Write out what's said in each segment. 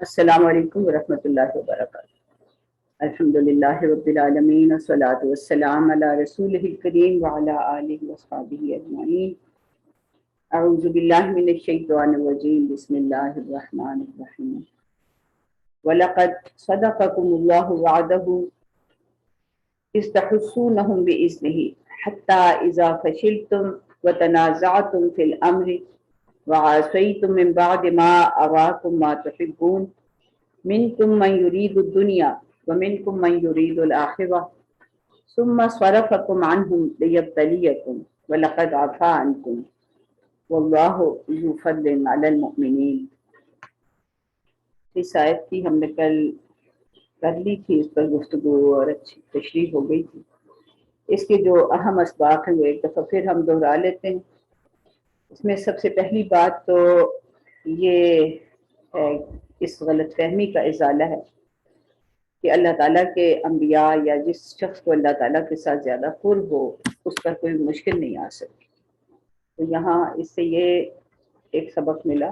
السلام علیکم ورحمۃ اللہ وبرکاتہ۔ الحمدللہ رب العالمین والصلاة والسلام علی رسولہ الکریم وعلی آلہ وصحبہ اجمعین۔ اعوذ باللہ من الشیطان الرجیم، بسم اللہ الرحمن الرحیم۔ وَلَقَدْ صَدَقَكُمُ اللَّهُ وَعْدَهُ إِذْ تَحُسُّونَهُم بِإِذْنِهِ حَتَّى إِذَا فَشِلْتُمْ وَتَنَازَعْتُمْ فِي الْأَمْرِ وَعَصَيْتُم مِّن بَعْدِ مَا أَرَاكُم مَّا تُحِبُّونَ منکم من یرید الدنیا ومنکم من یرید الآخرہ ثم صرفکم عنہم لیبتلیکم ولقد عفا عنکم واللہ ذو فضل علی المؤمنین۔ اس آیت کی ہم نے کل کر لی تھی، اس پر گفتگو اور اچھی تشریح ہو گئی تھی۔ اس کے جو اہم اسباق ہیں وہ ایک دفعہ پھر ہم دہرا لیتے ہیں۔ اس میں سب سے پہلی بات تو یہ ہے، اس غلط فہمی کا ازالہ ہے کہ اللہ تعالیٰ کے انبیاء یا جس شخص کو اللہ تعالیٰ کے ساتھ زیادہ قرب ہو اس پر کوئی مشکل نہیں آ سکتی۔ تو یہاں اس سے یہ ایک سبق ملا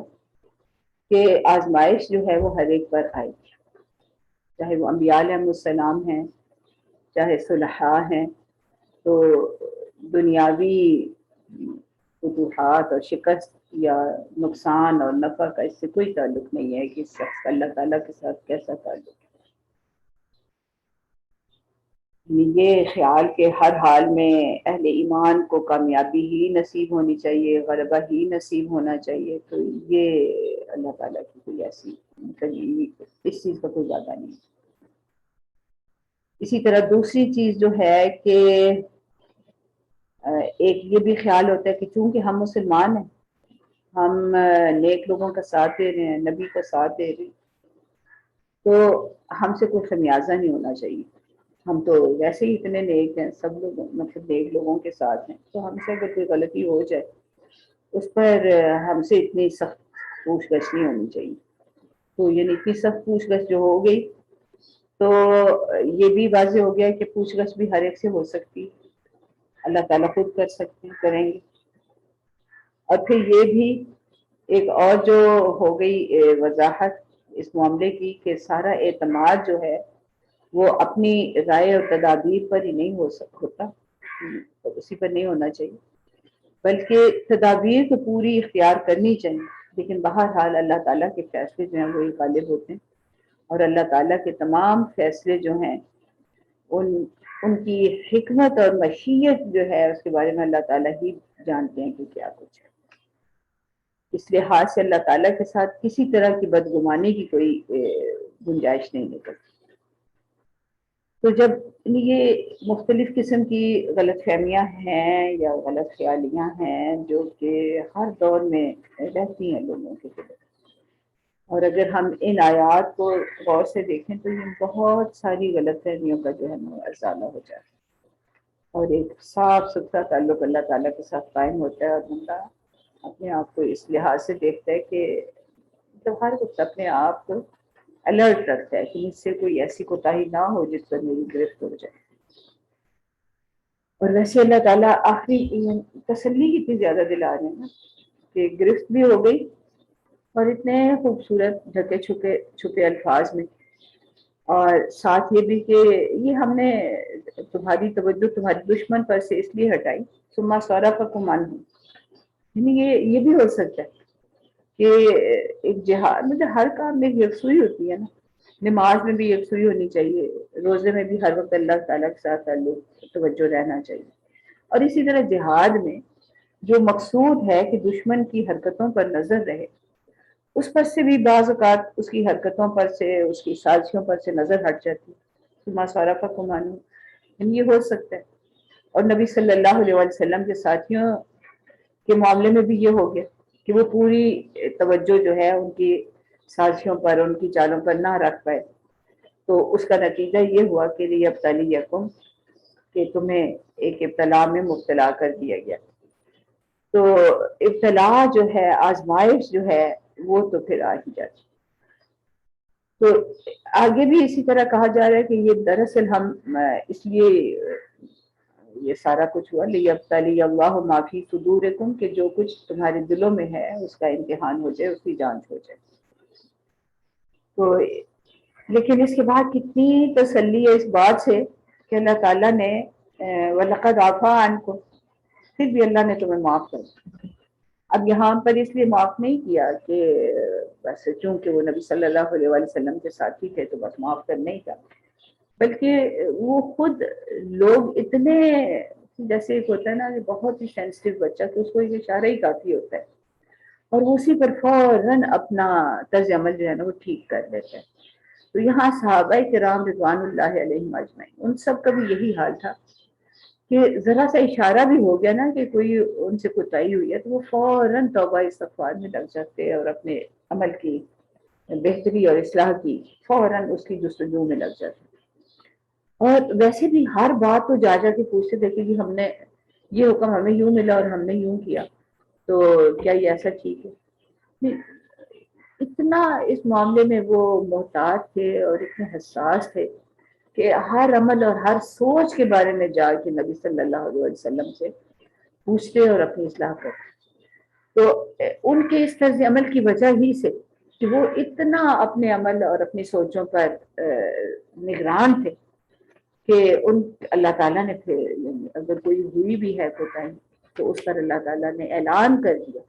کہ آزمائش جو ہے وہ ہر ایک پر آئے گی، چاہے وہ انبیاء علیہ السلام ہیں، چاہے صلحاء ہیں۔ تو دنیاوی فتوحات اور شکست یا نقصان اور نفع کا اس سے کوئی تعلق نہیں ہے کہ اس شخص کا اللہ تعالیٰ کے ساتھ کیسا تعلق ہے۔ یہ خیال کہ ہر حال میں اہل ایمان کو کامیابی ہی نصیب ہونی چاہیے، غلبہ ہی نصیب ہونا چاہیے، تو یہ اللہ تعالیٰ کی کوئی ایسی اس چیز کا کوئی وعدہ نہیں۔ اسی طرح دوسری چیز جو ہے کہ ایک یہ بھی خیال ہوتا ہے کہ چونکہ ہم مسلمان ہیں، ہم نیک لوگوں کا ساتھ دے رہے ہیں، نبی کا ساتھ دے رہے ہیں، تو ہم سے کوئی خمیازہ نہیں ہونا چاہیے، ہم تو ویسے ہی اتنے نیک ہیں، سب لوگ مطلب نیک لوگوں کے ساتھ ہیں، تو ہم سے اگر کوئی غلطی ہو جائے اس پر ہم سے اتنی سخت پوچھ گچھ نہیں ہونی چاہیے۔ تو یعنی اتنی سخت پوچھ گچھ جو ہو گئی تو یہ بھی واضح ہو گیا کہ پوچھ گچھ بھی ہر ایک سے ہو سکتی، اللہ تعالیٰ خود کر سکتے ہیں، کریں گے۔ اور پھر یہ بھی ایک اور جو ہو گئی وضاحت اس معاملے کی کہ سارا اعتماد جو ہے وہ اپنی رائے اور تدابیر پر ہی نہیں ہوتا، اسی پر نہیں ہونا چاہیے، بلکہ تدابیر تو پوری اختیار کرنی چاہیے، لیکن بہرحال اللہ تعالیٰ کے فیصلے جو ہیں وہی غالب ہوتے ہیں، اور اللہ تعالیٰ کے تمام فیصلے جو ہیں ان کی حکمت اور مشیت جو ہے اس کے بارے میں اللہ تعالیٰ ہی جانتے ہیں کہ کیا کچھ ہے۔ اس لحاظ سے اللہ تعالیٰ کے ساتھ کسی طرح کی بدگمانی کی کوئی گنجائش نہیں نکلتی۔ تو جب یہ مختلف قسم کی غلط فہمیاں ہیں یا غلط خیالیاں ہیں جو کہ ہر دور میں رہتی ہیں لوگوں کے دلوں، اور اگر ہم ان آیات کو غور سے دیکھیں تو یہ بہت ساری غلط فہمیوں کا جو ہے ازالہ ہو جاتا ہے، اور ایک صاف ستھرا تعلق اللہ تعالیٰ کے ساتھ قائم ہوتا ہے، اور بندہ اپنے آپ کو اس لحاظ سے دیکھتا ہے کہ جب ہر وقت اپنے آپ کو الرٹ رکھتا ہے کہ مجھ سے کوئی ایسی کوتاہی نہ ہو جس پر میری گرفت ہو جائے۔ اور ویسے اللہ تعالیٰ آخری تسلی کتنی زیادہ دلا رہے ہیں نا کہ گرفت بھی ہو گئی، اور اتنے خوبصورت ڈھکے چھپے الفاظ میں، اور ساتھ یہ بھی کہ یہ ہم نے تمہاری توجہ تمہارے دشمن پر سے اس لیے ہٹائی، ثم صرفکم عنہم، یعنی یہ بھی ہو سکتا ہے کہ ایک جہاد مطلب ہر کام میں یکسوئی ہوتی ہے نا، نماز میں بھی یکسوئی ہونی چاہیے، روزے میں بھی ہر وقت اللہ تعالیٰ کے ساتھ تعلق توجہ رہنا چاہیے، اور اسی طرح جہاد میں جو مقصود ہے کہ دشمن کی حرکتوں پر نظر رہے، اس پر سے بھی بعض اوقات اس کی حرکتوں پر سے، اس کی سازشوں پر سے نظر ہٹ جاتی ہے، ثم صرفکم عنہم، یہ ہو سکتا ہے۔ اور نبی صلی اللہ علیہ وسلم کے ساتھیوں کے معاملے میں بھی یہ ہو گیا کہ وہ پوری توجہ جو ہے ان کی سازشوں پر، ان کی چالوں پر نہ رکھ پائے، تو اس کا نتیجہ یہ ہوا کہ لیبتلیکم، کہ تمہیں ایک ابتلا میں مبتلا کر دیا گیا۔ تو ابتلا جو ہے، آزمائش جو ہے، وہ تو پھر آ ہی جاتی۔ تو آگے بھی اسی طرح کہا جا رہا ہے کہ یہ دراصل ہم اس لیے یہ سارا کچھ ہوا لیبتلی اللہ ما فی صدورکم، کہ جو کچھ تمہارے دلوں میں ہے اس کا امتحان ہو جائے، اس کی جانچ ہو جائے۔ تو لیکن اس کے بعد کتنی تسلی ہے اس بات سے کہ اللہ تعالیٰ نے وَلَقَدْ عَفَا عَنْكُمْ، پھر بھی اللہ نے تمہیں معاف کر دیا۔ اب یہاں پر اس لیے معاف نہیں کیا کہ بس چونکہ وہ نبی صلی اللہ علیہ وآلہ وسلم کے ساتھی تھے تو بس معاف کرنا ہی تھا، بلکہ وہ خود لوگ اتنے، جیسے ایک ہوتا ہے نا کہ بہت ہی سینسٹیو بچہ، کہ اس کو ایک اشارہ ہی کافی ہوتا ہے اور وہ اسی پر فوراً اپنا طرز عمل جو ہے نا وہ ٹھیک کر لیتا ہے۔ تو یہاں صحابہ کرام رضوان اللہ علیہم اجمعین ان سب کا بھی یہی حال تھا کہ ذرا سا اشارہ بھی ہو گیا نا کہ کوئی ان سے کوتاہی ہوئی ہے تو وہ فوراً توبہ استغفار میں لگ جاتے اور اپنے عمل کی بہتری اور اصلاح کی فوراً اس کی جستجو میں لگ جاتے۔ اور ویسے بھی ہر بات تو جا کے پوچھتے تھے کہ ہم نے یہ حکم ہمیں یوں ملا اور ہم نے یوں کیا تو کیا یہ ایسا ٹھیک ہے؟ اتنا اس معاملے میں وہ محتاط تھے اور اتنے حساس تھے کہ ہر عمل اور ہر سوچ کے بارے میں جا کے نبی صلی اللہ علیہ وسلم سے پوچھتے اور اپنی اصلاح کرتے۔ تو ان کے اس طرز عمل کی وجہ ہی سے کہ وہ اتنا اپنے عمل اور اپنی سوچوں پر نگران تھے کہ اللہ تعالیٰ نے پھر اگر کوئی ہوئی بھی ہے کوتاہی تو اس پر اللہ تعالیٰ نے اعلان کر دیا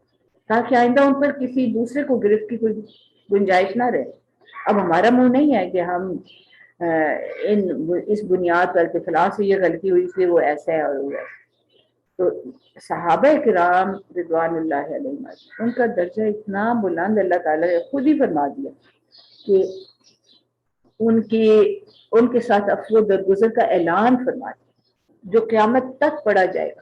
تاکہ آئندہ ان پر کسی دوسرے کو گرفت کی کوئی گنجائش نہ رہے۔ اب ہمارا منہ نہیں ہے کہ ہم اس بنیاد پر کہ فلاں سے یہ غلطی ہوئی اس لیے وہ ایسا ہے اور وہ ایسا۔ تو صحابہ کرام رضوان اللہ علیہم ان کا درجہ اتنا بلند اللہ تعالیٰ نے خود ہی فرما دیا کہ ان کے ساتھ عفو و درگزر کا اعلان فرما دیا جو قیامت تک پڑھا جائے گا۔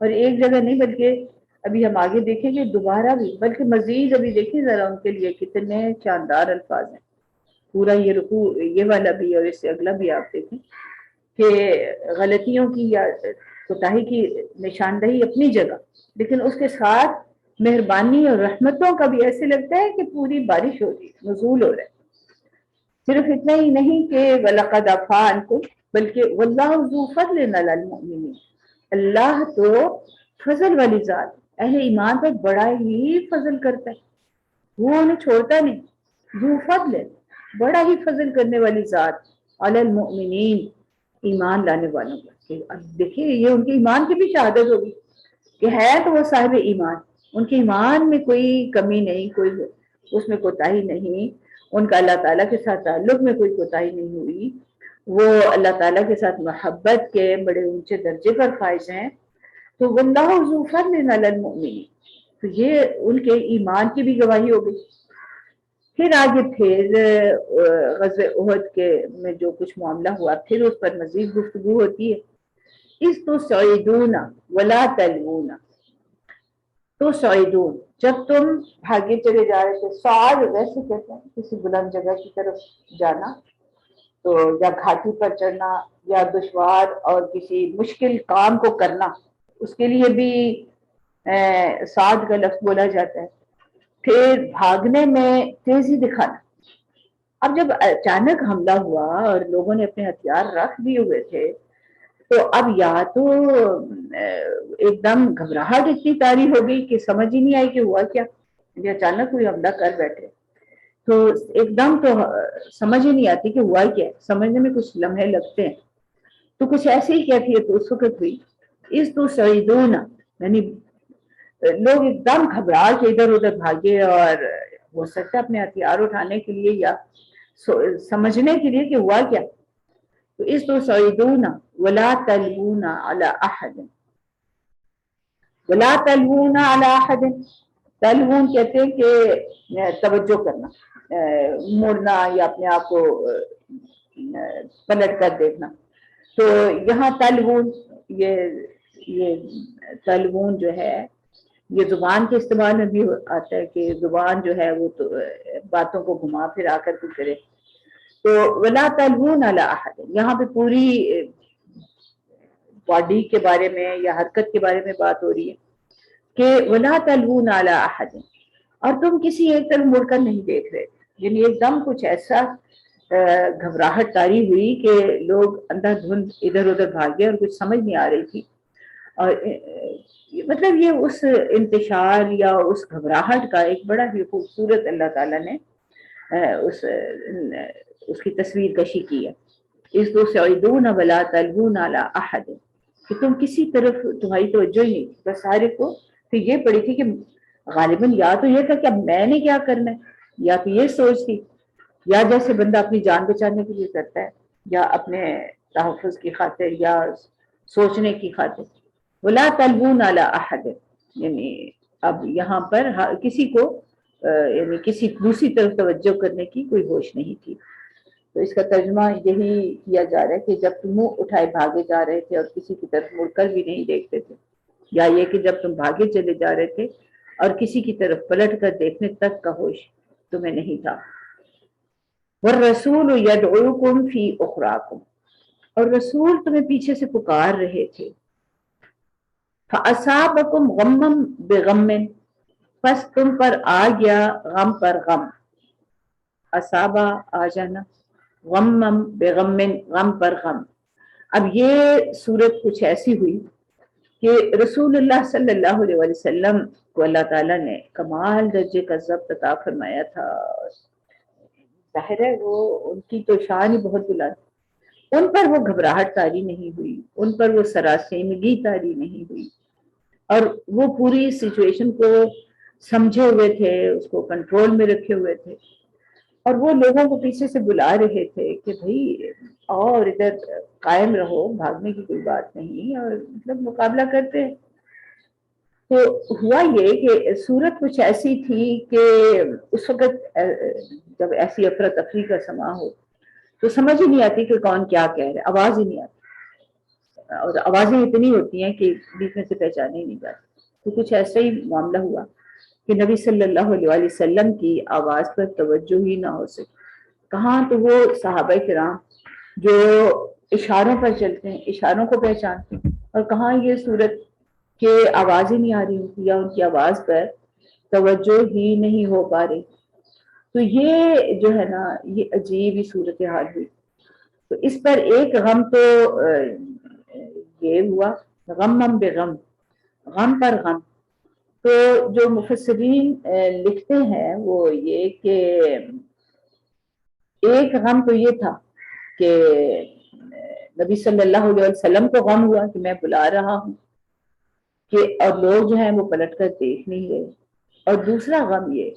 اور ایک جگہ نہیں بلکہ ابھی ہم آگے دیکھیں گے دوبارہ بھی، بلکہ مزید ابھی دیکھیں ذرا ان کے لیے کتنے شاندار الفاظ ہیں۔ پورا یہ رکوع یہ والا بھی اور اس سے اگلا بھی آپ دیکھیں کہ غلطیوں کی یا کوتاہی کی نشاندہی اپنی جگہ، لیکن اس کے ساتھ مہربانی اور رحمتوں کا بھی ایسے لگتا ہے کہ پوری بارش ہو رہی ہے، نزول ہو رہا ہے۔ صرف اتنا ہی نہیں کہ وَلَقَدْ عَفَا عَنْكُمْ، بلکہ وَاللَّهُ ذُو فَضْلٍ عَلَى الْمُؤْمِنِينَ، اللہ تو فضل والی ذات، اہل ایمان پر بڑا ہی فضل کرتا ہے، وہ انہیں چھوڑتا نہیں۔ ذو فضل، بڑا ہی فضل کرنے والی ذات، علی المؤمنین، ایمان لانے والوں پر۔ اب دیکھیے یہ ان کے ایمان کی بھی شہادت ہوگی کہ ہے تو وہ صاحب ایمان، ان کے ایمان میں کوئی کمی نہیں، کوئی اس میں کوتاہی نہیں، ان کا اللہ تعالیٰ کے ساتھ تعلق میں کوئی کوتاہی نہیں ہوئی، وہ اللہ تعالیٰ کے ساتھ محبت کے بڑے اونچے درجے پر فائز ہیں۔ تو واللہ ذو فضل علی المؤمنین، تو یہ ان کے ایمان کی بھی گواہی ہو گئی۔ پھر آگے غزوہ احد کے میں جو کچھ معاملہ ہوا پھر اس پر مزید گفتگو ہوتی ہے۔ اس تو سعیدون ولا تلوون، تو سعیدون جب تم بھاگے چلے جا رہے تھے، صعد ویسے کہتے ہیں کسی بلند جگہ کی طرف جانا، تو یا گھاٹی پر چڑھنا یا دشوار اور کسی مشکل کام کو کرنا، اس کے لیے بھی صعد کا لفظ بولا جاتا ہے۔ پھر بھاگنے میں تیزی دکھانا۔ اب جب اچانک حملہ ہوا اور لوگوں نے اپنے ہتھیار رکھ دیے ہوئے تھے تو اب یا تو ایک دم گھبراہٹ اتنی طاری ہو گئی کہ سمجھ ہی نہیں آئی کہ ہوا کیا، یہ اچانک کوئی حملہ کر بیٹھے تو ایک دم تو سمجھ ہی نہیں آتی کہ ہوا کیا، سمجھنے میں کچھ لمحے لگتے ہیں۔ تو کچھ ایسی ہی کیفیت اس وقت ہوئی۔ اس تو سعیدون، یعنی لوگ ایک دم گھبرا کے ادھر ادھر بھاگے، اور ہو سکتا ہے اپنے ہتھیار اٹھانے کے لیے یا سمجھنے کے لیے کہ ہوا کیا۔ تو اس تو سعیدون ولا تلوون علی احد، ولا تلوون علی احد، تلوون کہتے ہیں کہ توجہ کرنا، مڑنا یا اپنے آپ کو پلٹ کر دیکھنا۔ تو یہاں تلوون، یہ تلوون جو ہے یہ زبان کے استعمال میں بھی آتا ہے کہ زبان جو ہے وہ تو باتوں کو گھما پھرا کر کے کرے۔ تو ولا تلوون علی احد، یہاں پہ پوری باڈی کے بارے میں یا حرکت کے بارے میں بات ہو رہی ہے کہ ولا تلوون علی احد، اور تم کسی ایک طرف مڑ کر نہیں دیکھ رہے، یعنی ایک دم کچھ ایسا گھبراہٹ طاری ہوئی کہ لوگ اندھا دھند ادھر ادھر بھاگے اور کچھ سمجھ نہیں آ رہی تھی۔ اور مطلب یہ اس انتشار یا اس گھبراہٹ کا ایک بڑا ہی خوبصورت اللہ تعالیٰ نے اس کی تصویر کشی کی ہے، اس دو سعیدون ولا تلوون علی احد، کہ تم کسی طرف تمہاری توجہ ہی نہیں، بس سارے کو. پھر یہ پڑی تھی کہ غالباً یا تو یہ تھا کہ اب میں نے کیا کرنا ہے، یا تو یہ سوچ تھی، یا جیسے بندہ اپنی جان بچانے کے لیے کرتا ہے، یا اپنے تحفظ کی خاطر، یا سوچنے کی خاطر. ولا تلوون علی احد، یعنی اب یہاں پر کسی کو یعنی کسی دوسری طرف توجہ کرنے کی کوئی ہوش نہیں تھی. تو اس کا ترجمہ یہی کیا جا رہا ہے کہ جب تم منہ اٹھائے بھاگے جا رہے تھے اور کسی کی طرف مڑ کر بھی نہیں دیکھتے تھے، یا یہ کہ جب تم بھاگے چلے جا رہے تھے اور کسی کی طرف پلٹ کر دیکھنے تک کا ہوش تمہیں نہیں تھا. والرسول یدعوکم فی اخراکم، اور رسول تمہیں پیچھے سے پکار رہے تھے. فَأَصَابَكُمْ غَمًّا بِغَمٍّ، پس تم پر آ گیا غم پر غم. اصابہ آ جانا، غمم بغمن غم پر غم. اب یہ صورت کچھ ایسی ہوئی کہ رسول اللہ صلی اللہ علیہ وسلم کو اللہ تعالیٰ نے کمال درجے کا ضبط عطا فرمایا تھا. ظاہر ہے وہ ان کی تو شان ہی بہت بلند، ان پر وہ گھبراہٹ طاری نہیں ہوئی، ان پر وہ سراسیمگی طاری نہیں ہوئی، اور وہ پوری سچویشن کو سمجھے ہوئے تھے، اس کو کنٹرول میں رکھے ہوئے تھے. اور وہ لوگوں کو پیچھے سے بلا رہے تھے کہ بھائی اور ادھر قائم رہو، بھاگنے کی کوئی بات نہیں، اور مطلب مقابلہ کرتے ہیں. تو ہوا یہ کہ صورت کچھ ایسی تھی کہ اس وقت جب ایسی افراتفری کا سما ہو تو سمجھ ہی نہیں آتی کہ کون کیا کہہ رہے، آواز ہی نہیں آتی، اور آوازیں اتنی ہوتی ہیں کہ بیچ میں سے پہچانے ہی نہیں جاتی. تو کچھ ایسا ہی معاملہ ہوا کہ نبی صلی اللہ علیہ وسلم کی آواز پر توجہ ہی نہ ہو سکی. کہاں تو وہ صحابہ کرام جو اشاروں پر چلتے ہیں، اشاروں کو پہچانتے ہیں، اور کہاں یہ صورت کہ آواز ہی نہیں آ رہی ہوتی، یا ان کی آواز پر توجہ ہی نہیں ہو پا رہی. تو یہ جو ہے نا یہ عجیب ہی صورتحال ہوئی. تو اس پر ایک غم تو یہ ہوا غمم بغم، غم پر غم. تو جو مفسرین لکھتے ہیں وہ یہ کہ ایک غم تو یہ تھا کہ نبی صلی اللہ علیہ وسلم کو غم ہوا کہ میں بلا رہا ہوں کہ اور لوگ جو ہیں وہ پلٹ کر دیکھ نہیں رہے. اور دوسرا غم یہ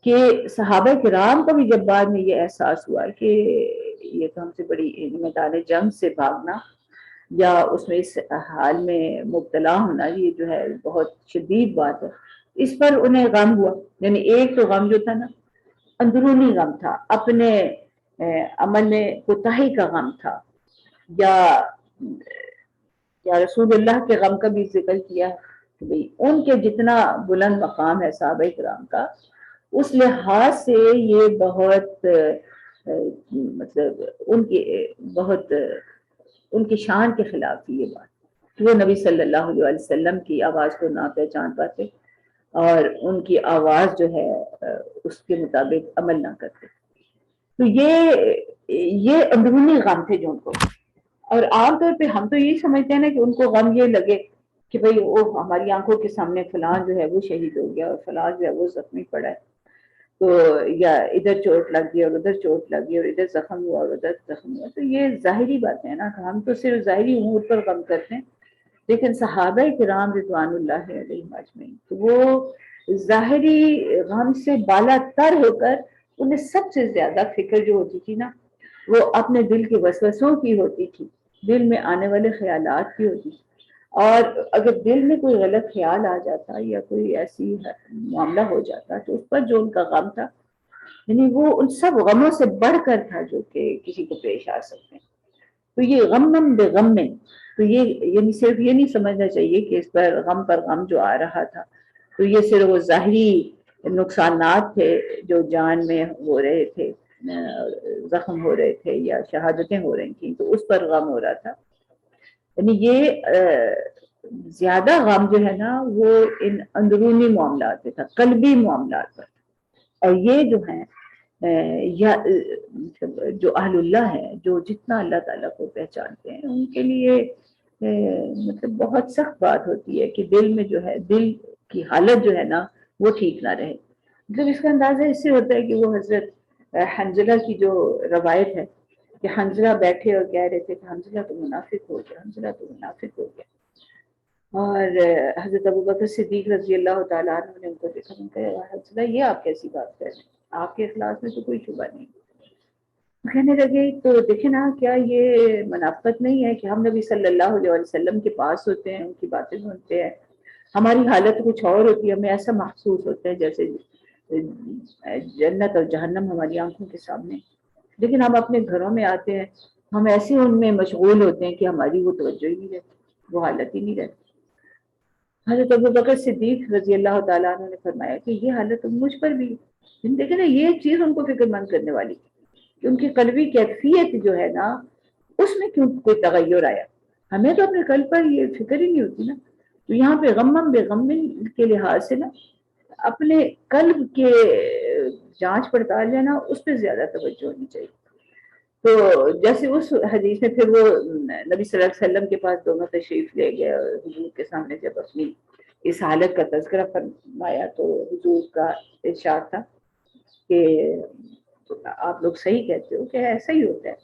کہ صحابہ کرام کو بھی جب بعد میں یہ احساس ہوا کہ یہ تو ہم سے بڑی میدان جنگ سے بھاگنا یا اس میں اس حال میں مبتلا ہونا یہ جو ہے بہت شدید بات ہے. اس پر انہیں غم ہوا. یعنی ایک تو غم جو تھا نا اندرونی غم تھا، اپنے عمل میں کوتاہی کا غم تھا، یا رسول اللہ کے غم کا بھی ذکر کیا کہ بھئی ان کے جتنا بلند مقام ہے صحابہ کرام کا، اس لحاظ سے یہ بہت مطلب ان کی شان کے خلاف تھی یہ بات کہ وہ نبی صلی اللہ علیہ وسلم کی آواز کو نہ پہچان پاتے اور ان کی آواز جو ہے اس کے مطابق عمل نہ کرتے. تو یہ اندرونی غم تھے جو ان کو. اور عام طور پہ ہم تو یہی سمجھتے ہیں نا کہ ان کو غم یہ لگے کہ بھئی وہ ہماری آنکھوں کے سامنے فلاں جو ہے وہ شہید ہو گیا اور فلاں جو ہے وہ زخمی پڑا ہے، تو یا ادھر چوٹ لگ گئی اور ادھر چوٹ لگ گئی اور ادھر زخم ہوا اور ادھر زخم ہوا. تو یہ ظاہری باتیں ہیں نا، ہم تو صرف ظاہری امور پر غم کرتے ہیں، لیکن صحابہ کرام رضوان اللہ علیہم اجمعین تو وہ ظاہری غم سے بالا تر ہو کر انہیں سب سے زیادہ فکر جو ہوتی تھی نا وہ اپنے دل کے وسوسوں کی ہوتی تھی، دل میں آنے والے خیالات کی ہوتی تھی. اور اگر دل میں کوئی غلط خیال آ جاتا یا کوئی ایسی معاملہ ہو جاتا تو اس پر جو ان کا غم تھا یعنی وہ ان سب غموں سے بڑھ کر تھا جو کہ کسی کو پیش آ سکتے ہیں. تو یہ غمم بغم، تو یہ یعنی صرف یہ نہیں سمجھنا چاہیے کہ اس پر غم جو آ رہا تھا تو یہ صرف وہ ظاہری نقصانات تھے جو جان میں ہو رہے تھے، زخم ہو رہے تھے یا شہادتیں ہو رہی تھیں تو اس پر غم ہو رہا تھا. یعنی یہ زیادہ غم جو ہے نا وہ ان اندرونی معاملات پہ تھا، قلبی معاملات پر. اور یہ جو ہیں جو اہل اللہ ہیں، جو جتنا اللہ تعالیٰ کو پہچانتے ہیں، ان کے لیے مطلب بہت سخت بات ہوتی ہے کہ دل میں جو ہے دل کی حالت جو ہے نا وہ ٹھیک نہ رہے. مطلب اس کا اندازہ اس سے ہوتا ہے کہ وہ حضرت حنظلہ کی جو روایت ہے کہ حنظلہ بیٹھے اور کہہ رہے تھے کہ حنظلہ تو منافق ہو گیا، حنظلہ تو منافق ہو گیا، اور حضرت ابوبکر صدیق رضی اللہ تعالیٰ عنہ نے ان کو دیکھا، ان کہ حنظلہ یہ آپ کیسی بات کر رہے ہیں، آپ کے اخلاص میں تو کوئی شبہ نہیں۔ کہنے لگے تو دیکھیں نا، کیا یہ منافقت نہیں ہے کہ ہم نبی صلی اللہ علیہ وسلم کے پاس ہوتے ہیں، ان کی باتیں سنتے ہیں، ہماری حالت کچھ اور ہوتی ہے، ہمیں ایسا محسوس ہوتا ہے جیسے جنت اور جہنم ہماری آنکھوں کے سامنے، لیکن ہم اپنے گھروں میں آتے ہیں، ہم ایسے ان میں مشغول ہوتے ہیں کہ ہماری وہ توجہ ہی نہیں رہتی، وہ حالت ہی نہیں رہتی۔ حضرت ابوبکر صدیق رضی اللہ تعالیٰ عنہ نے فرمایا کہ یہ حالت مجھ پر بھی ہے۔ دیکھیں نا، یہ چیز ان کو فکر مند کرنے والی کہ ان کی قلبی کیفیت جو ہے نا، اس میں کیوں کوئی تغیر آیا۔ ہمیں تو اپنے قلب پر یہ فکر ہی نہیں ہوتی نا، تو یہاں پہ غمم بے غم کے لحاظ سے نا اپنے قلب کے جانچ پڑتال ہے نا، اس پہ زیادہ توجہ ہونی چاہیے۔ تو جیسے اس حدیث میں پھر وہ نبی صلی اللہ علیہ وسلم کے پاس دونوں تشریف لے گئے اور حضور کے سامنے جب اپنی اس حالت کا تذکرہ فرمایا تو حضور کا ارشاد تھا کہ آپ لوگ صحیح کہتے ہو کہ ایسا ہی ہوتا ہے،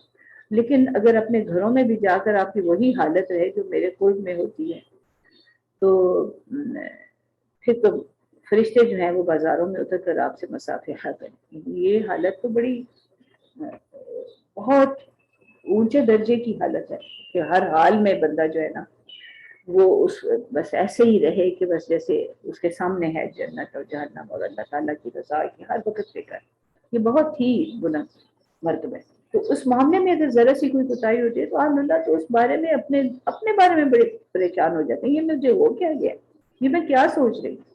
لیکن اگر اپنے گھروں میں بھی جا کر آپ کی وہی حالت رہے جو میرے قرب میں ہوتی ہے تو پھر تو فرشتے جو ہیں وہ بازاروں میں اتر کر آپ سے مصافحہ کریں۔ یہ حالت تو بڑی بہت اونچے درجے کی حالت ہے کہ ہر حال میں بندہ جو ہے نا وہ اس بس ایسے ہی رہے کہ بس جیسے اس کے سامنے ہے جنت اور جہنم اور اللہ تعالیٰ کی رضا کی ہر وقت فکر۔ یہ بہت ہی بلند مرتبہ ہے۔ تو اس معاملے میں اگر ذرا سی کوئی کوتاہی ہوتی ہے تو الحمد للہ تو اس بارے میں اپنے بارے میں بڑے پریشان ہو جاتے ہیں، یہ مجھے ہو کیا گیا، یہ میں کیا سوچ رہی ہوں،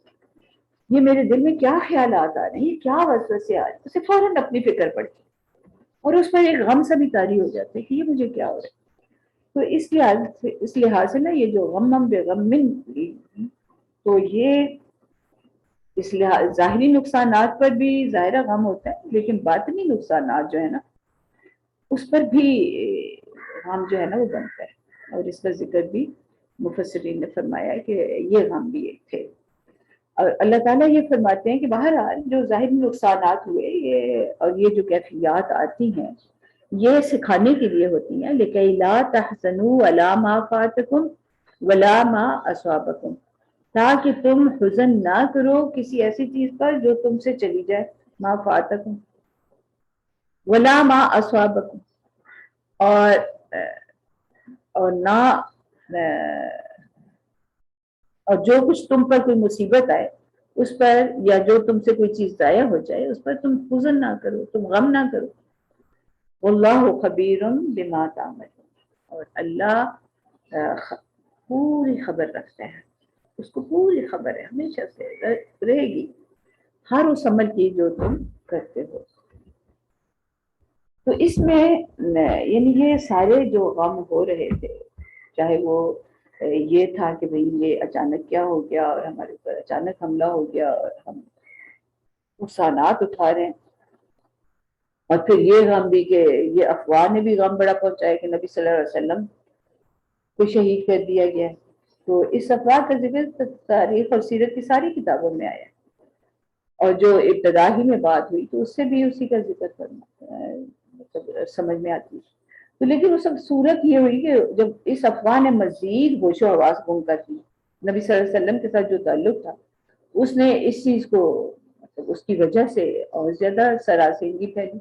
یہ میرے دل میں کیا خیالات آ رہے ہیں، یہ کیا وسوسے آ رہے ہیں، اسے فوراً اپنی فکر پڑتی اور اس پر ایک غم سا بھی طاری ہو جاتا ہے کہ یہ مجھے کیا ہو رہا ہے۔ تو اس لحاظ سے نا یہ جو غم بے غم تو یہ اس لحاظ ظاہری نقصانات پر بھی ظاہرہ غم ہوتا ہے، لیکن باطنی نقصانات جو ہے نا اس پر بھی غم جو ہے نا وہ بنتا ہے، اور اس کا ذکر بھی مفسرین نے فرمایا ہے کہ یہ غم بھی ایک تھے۔ اور اللہ تعالیٰ یہ فرماتے ہیں کہ بہرحال جو ظاہری نقصانات ہوئے اور یہ جو کیفیات آتی ہیں یہ سکھانے کے لیے ہوتی ہیں، لِكَيْ لَا تَحْزَنُوا عَلَىٰ مَا فَاتَكُمْ وَلَا مَا أَصَابَكُمْ، تاکہ تم حزن نہ کرو کسی ایسی چیز پر جو تم سے چلی جائے، ما فاتکم ولا ما اصابکم، اور نہ اور جو کچھ تم پر کوئی مصیبت آئے اس پر، یا جو تم سے کوئی چیز ضائع ہو جائے اس پر تم حزن نہ کرو، تم غم نہ کرو۔ واللہ خبیر بما تعملون، اور اللہ پوری خبر رکھتا ہے، اس کو پوری خبر ہے، ہمیشہ سے رہے گی ہر اس عمل کی جو تم کرتے ہو۔ تو اس میں یعنی یہ سارے جو غم ہو رہے تھے، چاہے وہ یہ تھا کہ بھئی یہ اچانک کیا ہو گیا اور ہمارے اوپر اچانک حملہ ہو گیا اور ہم نقصانات اٹھا رہے ہیں، اور پھر یہ غم بھی کہ یہ افواہ نے بھی غم بڑا پہنچایا کہ نبی صلی اللہ علیہ وسلم کو شہید کر دیا گیا ہے۔ تو اس افواہ کا ذکر تاریخ اور سیرت کی ساری کتابوں میں آیا ہے، اور جو ابتدا ہی میں بات ہوئی تو اس سے بھی اسی کا ذکر کرنا سمجھ میں آتی ہے۔ تو لیکن اس وقت صورت یہ ہوئی کہ جب اس افواہ نے مزید ہوش و حواس گم کر دی، نبی صلی اللہ علیہ وسلم کے ساتھ جو تعلق تھا اس نے اس چیز کو مطلب اس کی وجہ سے اور زیادہ سراسیمگی پھیلی،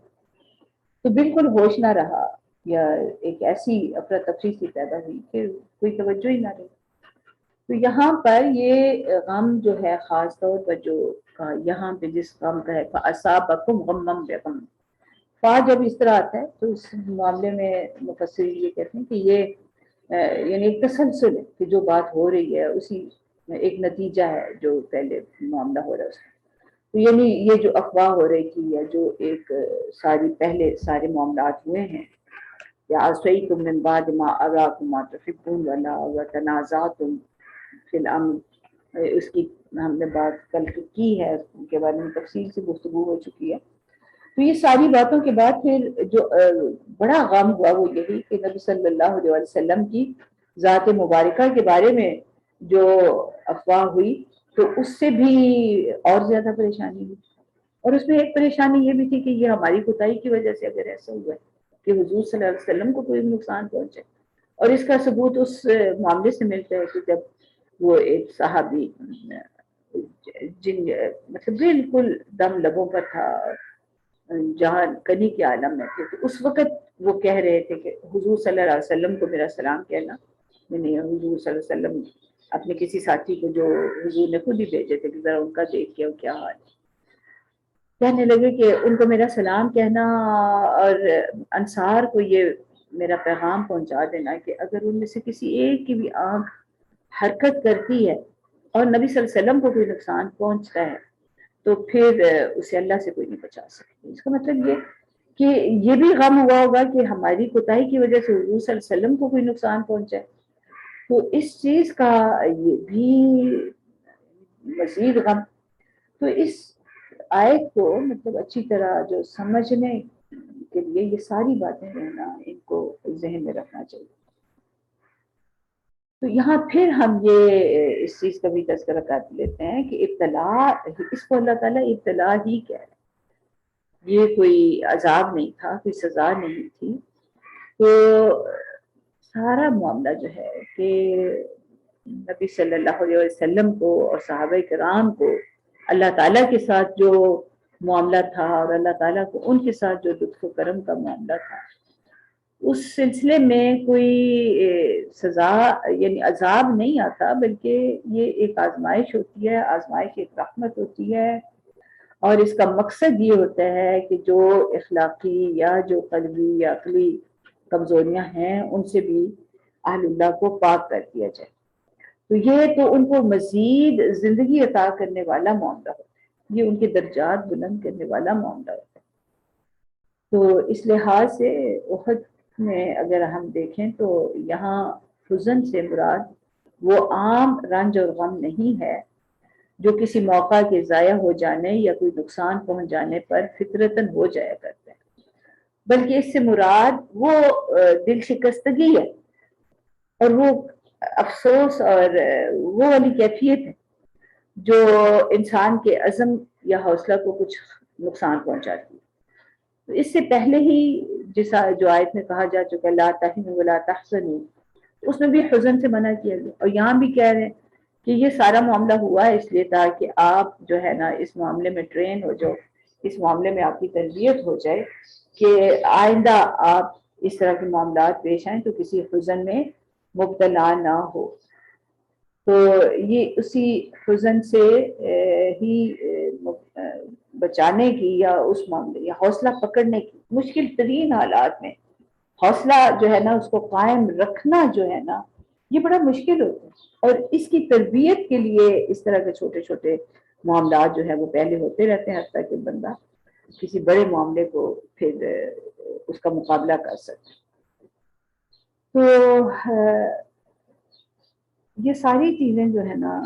تو بالکل ہوش نہ رہا، یا ایک ایسی افراتفری سی پیدا ہوئی کہ کوئی توجہ ہی نہ رہی۔ تو یہاں پر یہ غم جو ہے خاص طور پر جو یہاں پہ جس غم کا ہے فَأَصَابَكُمْ غَمًّا بِغَمٍّ، فا جب اس طرح آتا ہے تو اس معاملے میں مفسرین یہ کہتے ہیں کہ یہ یعنی ایک تسلسل ہے کہ جو بات ہو رہی ہے اسی ایک نتیجہ ہے جو پہلے معاملہ ہو رہا ہے اس کا۔ تو یعنی یہ جو افواہ ہو رہی تھی یا جو ایک پہلے سارے معاملات ہوئے ہیں، یا عَصَيْتُم مِّن بَعْدِ مَا أَرَاكُم مَّا تُحِبُّونَ وَتَنَازَعْتُم فِي الْأَمْرِ، اس کی ہم نے بات کل کی ہے، اس کے بارے میں تفصیل سے گفتگو ہو چکی ہے۔ تو یہ ساری باتوں کے بعد پھر جو بڑا غم ہوا وہ یہی کہ نبی صلی اللہ علیہ وسلم کی ذات مبارکہ کے بارے میں جو افواہ ہوئی تو اس سے بھی اور زیادہ پریشانی ہوئی، اور اس میں ایک پریشانی یہ بھی تھی کہ یہ ہماری کوتاہی کی وجہ سے اگر ایسا ہوا ہے کہ حضور صلی اللہ علیہ وسلم کو کوئی نقصان پہنچے، اور اس کا ثبوت اس معاملے سے ملتا ہے کہ جب وہ ایک صحابی جن مطلب بالکل دم لبوں پر تھا، جہاں کنی کے عالم میں تھے، تو اس وقت وہ کہہ رہے تھے کہ حضور صلی اللہ علیہ وسلم کو میرا سلام کہنا. میں نے حضور صلی اللہ علیہ وسلم اپنے کسی ساتھی کو جو حضور نے خود ہی بھیجے تھے کہ ذرا ان کا دیکھ کے کیا حال ہے، کہنے لگے کہ ان کو میرا سلام کہنا اور انصار کو یہ میرا پیغام پہنچا دینا کہ اگر ان میں سے کسی ایک کی بھی آنکھ حرکت کرتی ہے اور نبی صلی اللہ علیہ وسلم کو کوئی نقصان پہنچتا ہے تو پھر اسے اللہ سے کوئی نہیں بچا سکتا. اس کا مطلب یہ کہ یہ بھی غم ہوا ہوگا کہ ہماری کوتاہی کی وجہ سے حضور صلی اللہ علیہ وسلم کو کوئی نقصان پہنچا ہے. تو اس چیز کا یہ بھی مزید غم. تو اس آیت کو مطلب اچھی طرح جو سمجھنے کے لیے یہ ساری باتیں رہنا ان کو ذہن میں رکھنا چاہیے. تو یہاں پھر ہم یہ اس چیز کا بھی تذکرہ کر لیتے ہیں کہ ابتلا، اس کو اللہ تعالیٰ ابتلا ہی کہہ رہے ہیں، یہ کوئی عذاب نہیں تھا، کوئی سزا نہیں تھی. تو سارا معاملہ جو ہے کہ نبی صلی اللہ علیہ وسلم کو اور صحابہ کرام کو اللہ تعالیٰ کے ساتھ جو معاملہ تھا اور اللہ تعالیٰ کو ان کے ساتھ جو لطف و کرم کا معاملہ تھا، اس سلسلے میں کوئی سزا یعنی عذاب نہیں آتا، بلکہ یہ ایک آزمائش ہوتی ہے، آزمائش ایک رحمت ہوتی ہے. اور اس کا مقصد یہ ہوتا ہے کہ جو اخلاقی یا جو قلبی یا عقلی کمزوریاں ہیں ان سے بھی اہل اللہ کو پاک کر دیا جائے. تو یہ تو ان کو مزید زندگی عطا کرنے والا معاملہ ہوتا ہے، یہ ان کے درجات بلند کرنے والا معاملہ ہوتا ہے. تو اس لحاظ سے احد میں اگر ہم دیکھیں تو یہاں حزن سے مراد وہ عام رنج اور غم نہیں ہے جو کسی موقع کے ضائع ہو جانے یا کوئی نقصان پہنچ جانے پر فطرتاً ہو جایا کرتے ہیں، بلکہ اس سے مراد وہ دل شکستگی ہے اور وہ افسوس اور وہ والی کیفیت ہے جو انسان کے عزم یا حوصلہ کو کچھ نقصان پہنچاتی ہے. تو اس سے پہلے ہی جیسا جو آیت میں کہا جا چکا لا تہنوا ولا تحزنوا، اس میں بھی حزن سے منع کیا گیا، اور یہاں بھی کہہ رہے ہیں کہ یہ سارا معاملہ ہوا ہے اس لیے تاکہ آپ جو ہے نا اس معاملے میں ٹرین ہو جاؤ، اس معاملے میں آپ کی تربیت ہو جائے کہ آئندہ آپ اس طرح کے معاملات پیش آئیں تو کسی حزن میں مبتلا نہ ہو. تو یہ اسی حزن سے ہی بچانے کی یا اس معاملے یا حوصلہ پکڑنے کی مشکل ترین حالات میں حوصلہ جو ہے نا اس کو قائم رکھنا جو ہے نا یہ بڑا مشکل ہوتا ہے. اور اس کی تربیت کے لیے اس طرح کے چھوٹے چھوٹے معاملات جو ہے وہ پہلے ہوتے رہتے ہیں حتیٰ کہ بندہ کسی بڑے معاملے کو پھر اس کا مقابلہ کر سکتا. تو یہ ساری چیزیں جو ہے نا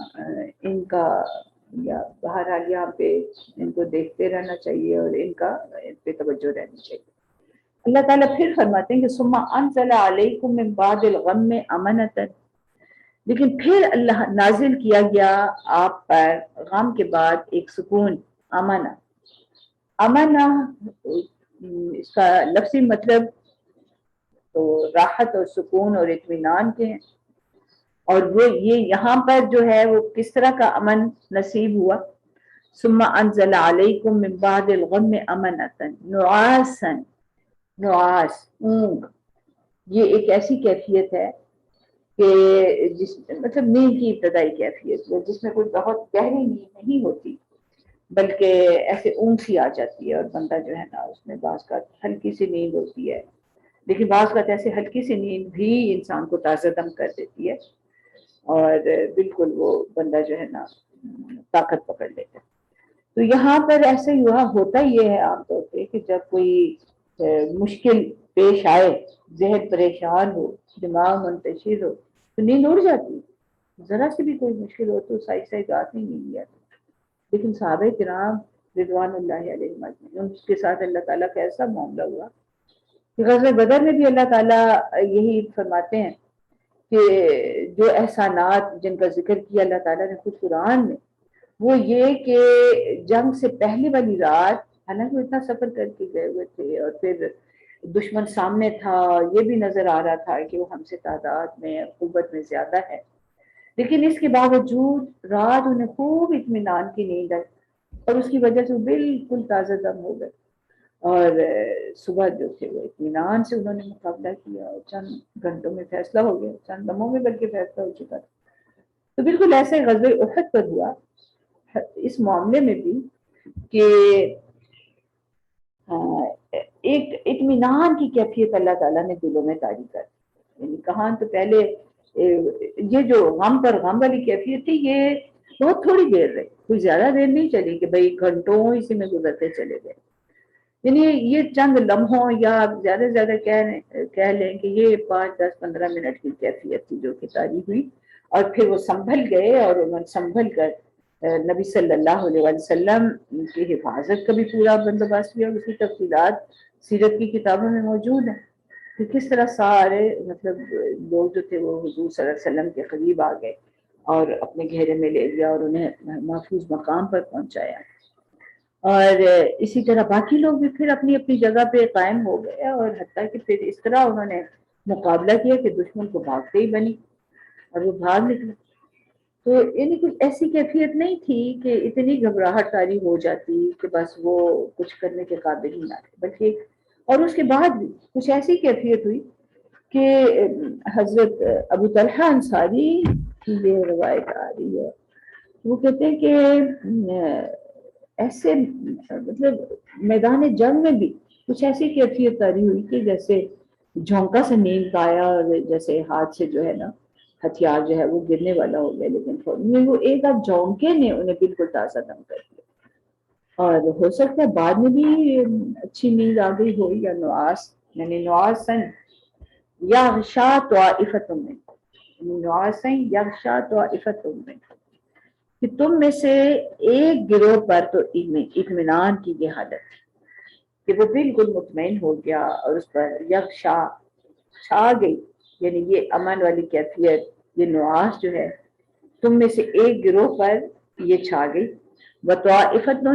ان کا یا بہرحال یہاں پہ ان کو دیکھتے رہنا چاہیے اور ان پہ توجہ رہنی چاہیے. اللہ تعالیٰ پھر فرماتے ہیں کہ ثم انزل علیکم من بعد الغم امنۃ، لیکن پھر اللہ نازل کیا گیا آپ پر غم کے بعد ایک سکون، امنا. امنا اس کا لفظی مطلب تو راحت اور سکون اور اطمینان کے ہیں، اور وہ یہ یہاں پر جو ہے وہ کس طرح کا امن نصیب ہوا. ثم انزل علیکم من بعد الغم امنۃ نعاسا، نعاس اونگ یہ ایک ایسی کیفیت ہے کہ جس مطلب نیند کی ابتدائی کیفیت ہے جس میں کوئی بہت گہری نیند نہیں ہوتی بلکہ ایسے اونگ سی آ جاتی ہے، اور بندہ جو ہے نا اس میں بعض کا ہلکی سی نیند ہوتی ہے، لیکن بعض کا ایسے ہلکی سی نیند بھی انسان کو تازہ دم کر دیتی ہے اور بالکل وہ بندہ جو ہے نا طاقت پکڑ لیتا ہے. تو یہاں پر ایسے ہی ہوتا یہ ہے عام طور پہ کہ جب کوئی مشکل پیش آئے، ذہن پریشان ہو، دماغ منتشر ہو تو نیند اڑ جاتی ہے. ذرا سی بھی کوئی مشکل ہو تو سائی سائی رات میں نیند آتی. لیکن صحابہ کرام رضوان اللہ علیہم ان کے ساتھ اللہ تعالیٰ کا ایسا معاملہ ہوا کہ غزوہ بدر میں بھی اللہ تعالیٰ یہی فرماتے ہیں کہ جو احسانات جن کا ذکر کیا اللہ تعالیٰ نے خود قرآن میں، وہ یہ کہ جنگ سے پہلے والی رات، حالانکہ وہ اتنا سفر کر کے گئے ہوئے تھے اور پھر دشمن سامنے تھا، یہ بھی نظر آ رہا تھا کہ وہ ہم سے تعداد میں قوت میں زیادہ ہے، لیکن اس کے باوجود رات انہیں خوب اطمینان کی نیند آئی اور اس کی وجہ سے وہ بالکل تازہ دم ہو گئے، اور صبح جو تھے وہ اطمینان سے انہوں نے مقابلہ کیا اور چند گھنٹوں میں فیصلہ ہو گیا، چند لمحوں میں بلکہ فیصلہ ہو چکا تھا۔ تو بالکل ایسے غزوہ احد پر ہوا اس معاملے میں بھی کہ ایک اطمینان کی کیفیت اللہ تعالیٰ نے دلوں میں طاری کر دی، یعنی کہاں تو پہلے یہ جو غم پر غم والی کیفیت تھی یہ بہت تھوڑی دیر رہی، کوئی زیادہ دیر نہیں چلی کہ بھئی گھنٹوں اسی میں گزرتے چلے گئے، یعنی یہ چند لمحوں یا زیادہ سے زیادہ کہہ لیں کہ یہ 5 10 15 منٹ کی کیفیت تھی جو کہ طاری ہوئی، اور پھر وہ سنبھل گئے اور انہوں نے سنبھل کر نبی صلی اللہ علیہ وسلم کی حفاظت کا بھی پورا بندوبست کیا، اور اس کی تفصیلات سیرت کی کتابوں میں موجود ہیں کہ کس طرح سارے مطلب لوگ جو تھے وہ حضور صلی اللہ علیہ وسلم کے قریب آ گئے اور اپنے گھیرے میں لے لیا اور انہیں محفوظ مقام پر پہنچایا، اور اسی طرح باقی لوگ بھی پھر اپنی اپنی جگہ پہ قائم ہو گئے، اور حتیٰ کہ پھر اس طرح انہوں نے مقابلہ کیا کہ دشمن کو بھاگتے ہی بنی اور وہ بھاگ نکلا۔ تو یعنی کچھ ایسی کیفیت نہیں تھی کہ اتنی گھبراہٹ طاری ہو جاتی کہ بس وہ کچھ کرنے کے قابل ہی نہ تھے، بلکہ اور اس کے بعد بھی کچھ ایسی کیفیت ہوئی کہ حضرت ابو طلحہ انصاری کی یہ روایت آ رہی ہے، وہ کہتے ہیں کہ ایسے مطلب میدان جنگ میں بھی کچھ ایسی کیفیت طاری ہوئی کہ جیسے جھونکا سے نیند کا آیا، اور جیسے ہاتھ سے جو ہے نا ہتھیار جو ہے وہ گرنے والا ہو گیا، لیکن وہ ایک آدھ جھونکے نے انہیں بالکل تازہ دم کر دیا، اور ہو سکتا ہے بعد میں بھی اچھی نیند آ گئی ہو، یا نعاس یعنی نعاسن یغشا طائفۃ منکم، نعاسن یغشا طائفۃ منکم، کہ تم میں سے ایک گروہ پر تو اطمینان کی یہ حالت کہ وہ بالکل مطمئن ہو گیا اور اس پر یغشا چھا گئی، یعنی یہ امن والی کیفیت، یہ نعاس جو ہے تم میں سے ایک گروہ پر یہ چھا گئی، وَطَائِفَةٌ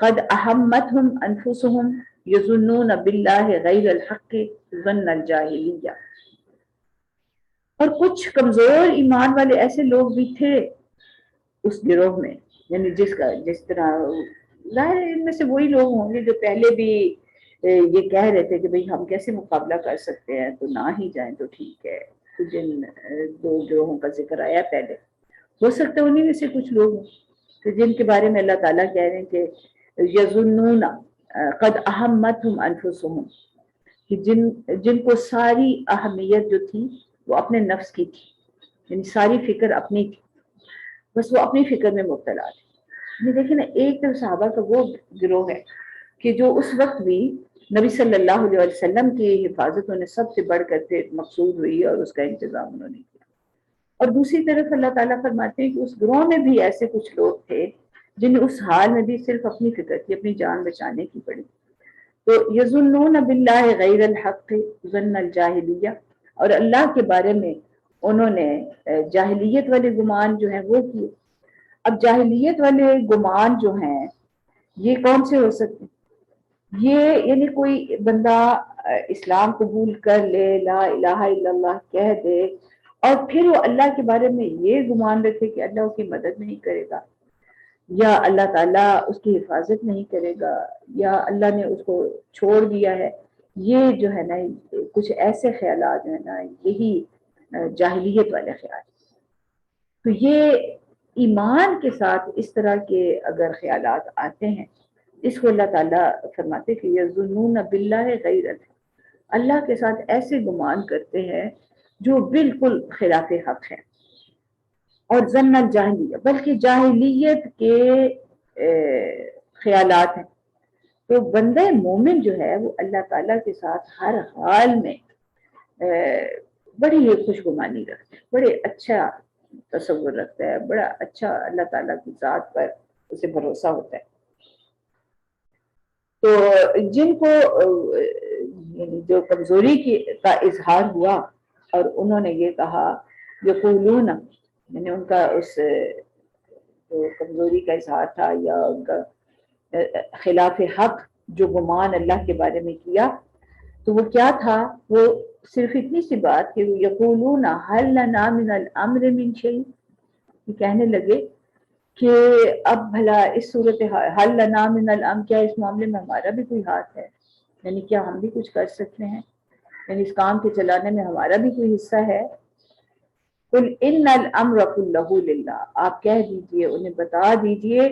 قَدْ أَهَمَّتْهُمْ أَنفُسُهُمْ يَظُنُّونَ بِاللَّهِ غَيْرَ الْحَقِّ ظَنَّ الْجَاهِلِيَّةِ، اور کچھ کمزور ایمان والے ایسے لوگ بھی تھے اس گروہ میں، یعنی جس طرح ظاہر ان میں سے وہی لوگ ہوں گے جو پہلے بھی یہ کہہ رہے تھے کہ بھئی ہم کیسے مقابلہ کر سکتے ہیں، تو نہ ہی جائیں تو ٹھیک ہے، تو جن دو گروہوں کا ذکر آیا پہلے، ہو سکتا ہے انہی میں سے کچھ لوگ ہوں کہ جن کے بارے میں اللہ تعالیٰ کہہ رہے ہیں کہ یظنون قد اہمتہم انفسہم، کہ جن کو ساری اہمیت جو تھی وہ اپنے نفس کی تھی، یعنی ساری فکر اپنی تھی، بس وہ اپنی فکر میں مبتلا تھے۔ دیکھیں نا، ایک طرف صحابہ کا وہ گروہ ہے کہ جو اس وقت بھی نبی صلی اللہ علیہ وسلم کی حفاظت انہیں سب سے بڑھ کر پھر مقصود ہوئی اور اس کا انتظام انہوں نے کیا، اور دوسری طرف اللہ تعالیٰ فرماتے ہیں کہ اس گروہ میں بھی ایسے کچھ لوگ تھے جنہیں اس حال میں بھی صرف اپنی فکر کی، اپنی جان بچانے کی پڑی، تو یظنون باللہ غیر الحق ظن الجاہلیہ، اور اللہ کے بارے میں انہوں نے جاہلیت والے گمان جو ہیں وہ کیے۔ اب جاہلیت والے گمان جو ہیں یہ کون سے ہو سکتے ہیں؟ یہ یعنی کوئی بندہ اسلام قبول کر لے، لا الہ الا اللہ کہہ دے، اور پھر وہ اللہ کے بارے میں یہ گمان رکھے کہ اللہ اس کی مدد نہیں کرے گا، یا اللہ تعالیٰ اس کی حفاظت نہیں کرے گا، یا اللہ نے اس کو چھوڑ دیا ہے، یہ جو ہے نا کچھ ایسے خیالات جو ہے نا یہی جاہلیت والے خیال، تو یہ ایمان کے ساتھ اس طرح کے اگر خیالات آتے ہیں، اس کو اللہ تعالیٰ فرماتے کہ یظنون باللہ غیر الحق، اللہ کے ساتھ ایسے گمان کرتے ہیں جو بالکل خلاف حق ہے، اور ظن الجاہلیہ بلکہ جاہلیت کے خیالات ہیں۔ تو بندہ مومن جو ہے وہ اللہ تعالیٰ کے ساتھ ہر حال میں بڑی ہی خوشگمانی رکھتا ہے، بڑے اچھا تصور رکھتا ہے، بڑا اچھا اللہ تعالیٰ کی ذات پر اسے بھروسہ ہوتا ہے۔ تو جن کو جو کمزوری کا اظہار ہوا اور انہوں نے یہ کہا یقولون، یعنی ان کا اس تو کمزوری کا اظہار تھا یا ان کا خلاف حق جو گمان اللہ کے بارے میں کیا، تو وہ کیا تھا؟ وہ صرف اتنی سی بات کہ یقولون هل لنا من الامر من شیء، کہنے لگے کہ اب بھلا اس صورت حل لنا من الامر، کیا اس معاملے میں ہمارا بھی کوئی ہاتھ ہے؟ یعنی کیا ہم بھی کچھ کر سکتے ہیں؟ یعنی اس کام کے چلانے میں ہمارا بھی کوئی حصہ ہے؟ قل ان الامر كله للہ، آپ کہہ دیجئے، انہیں بتا دیجئے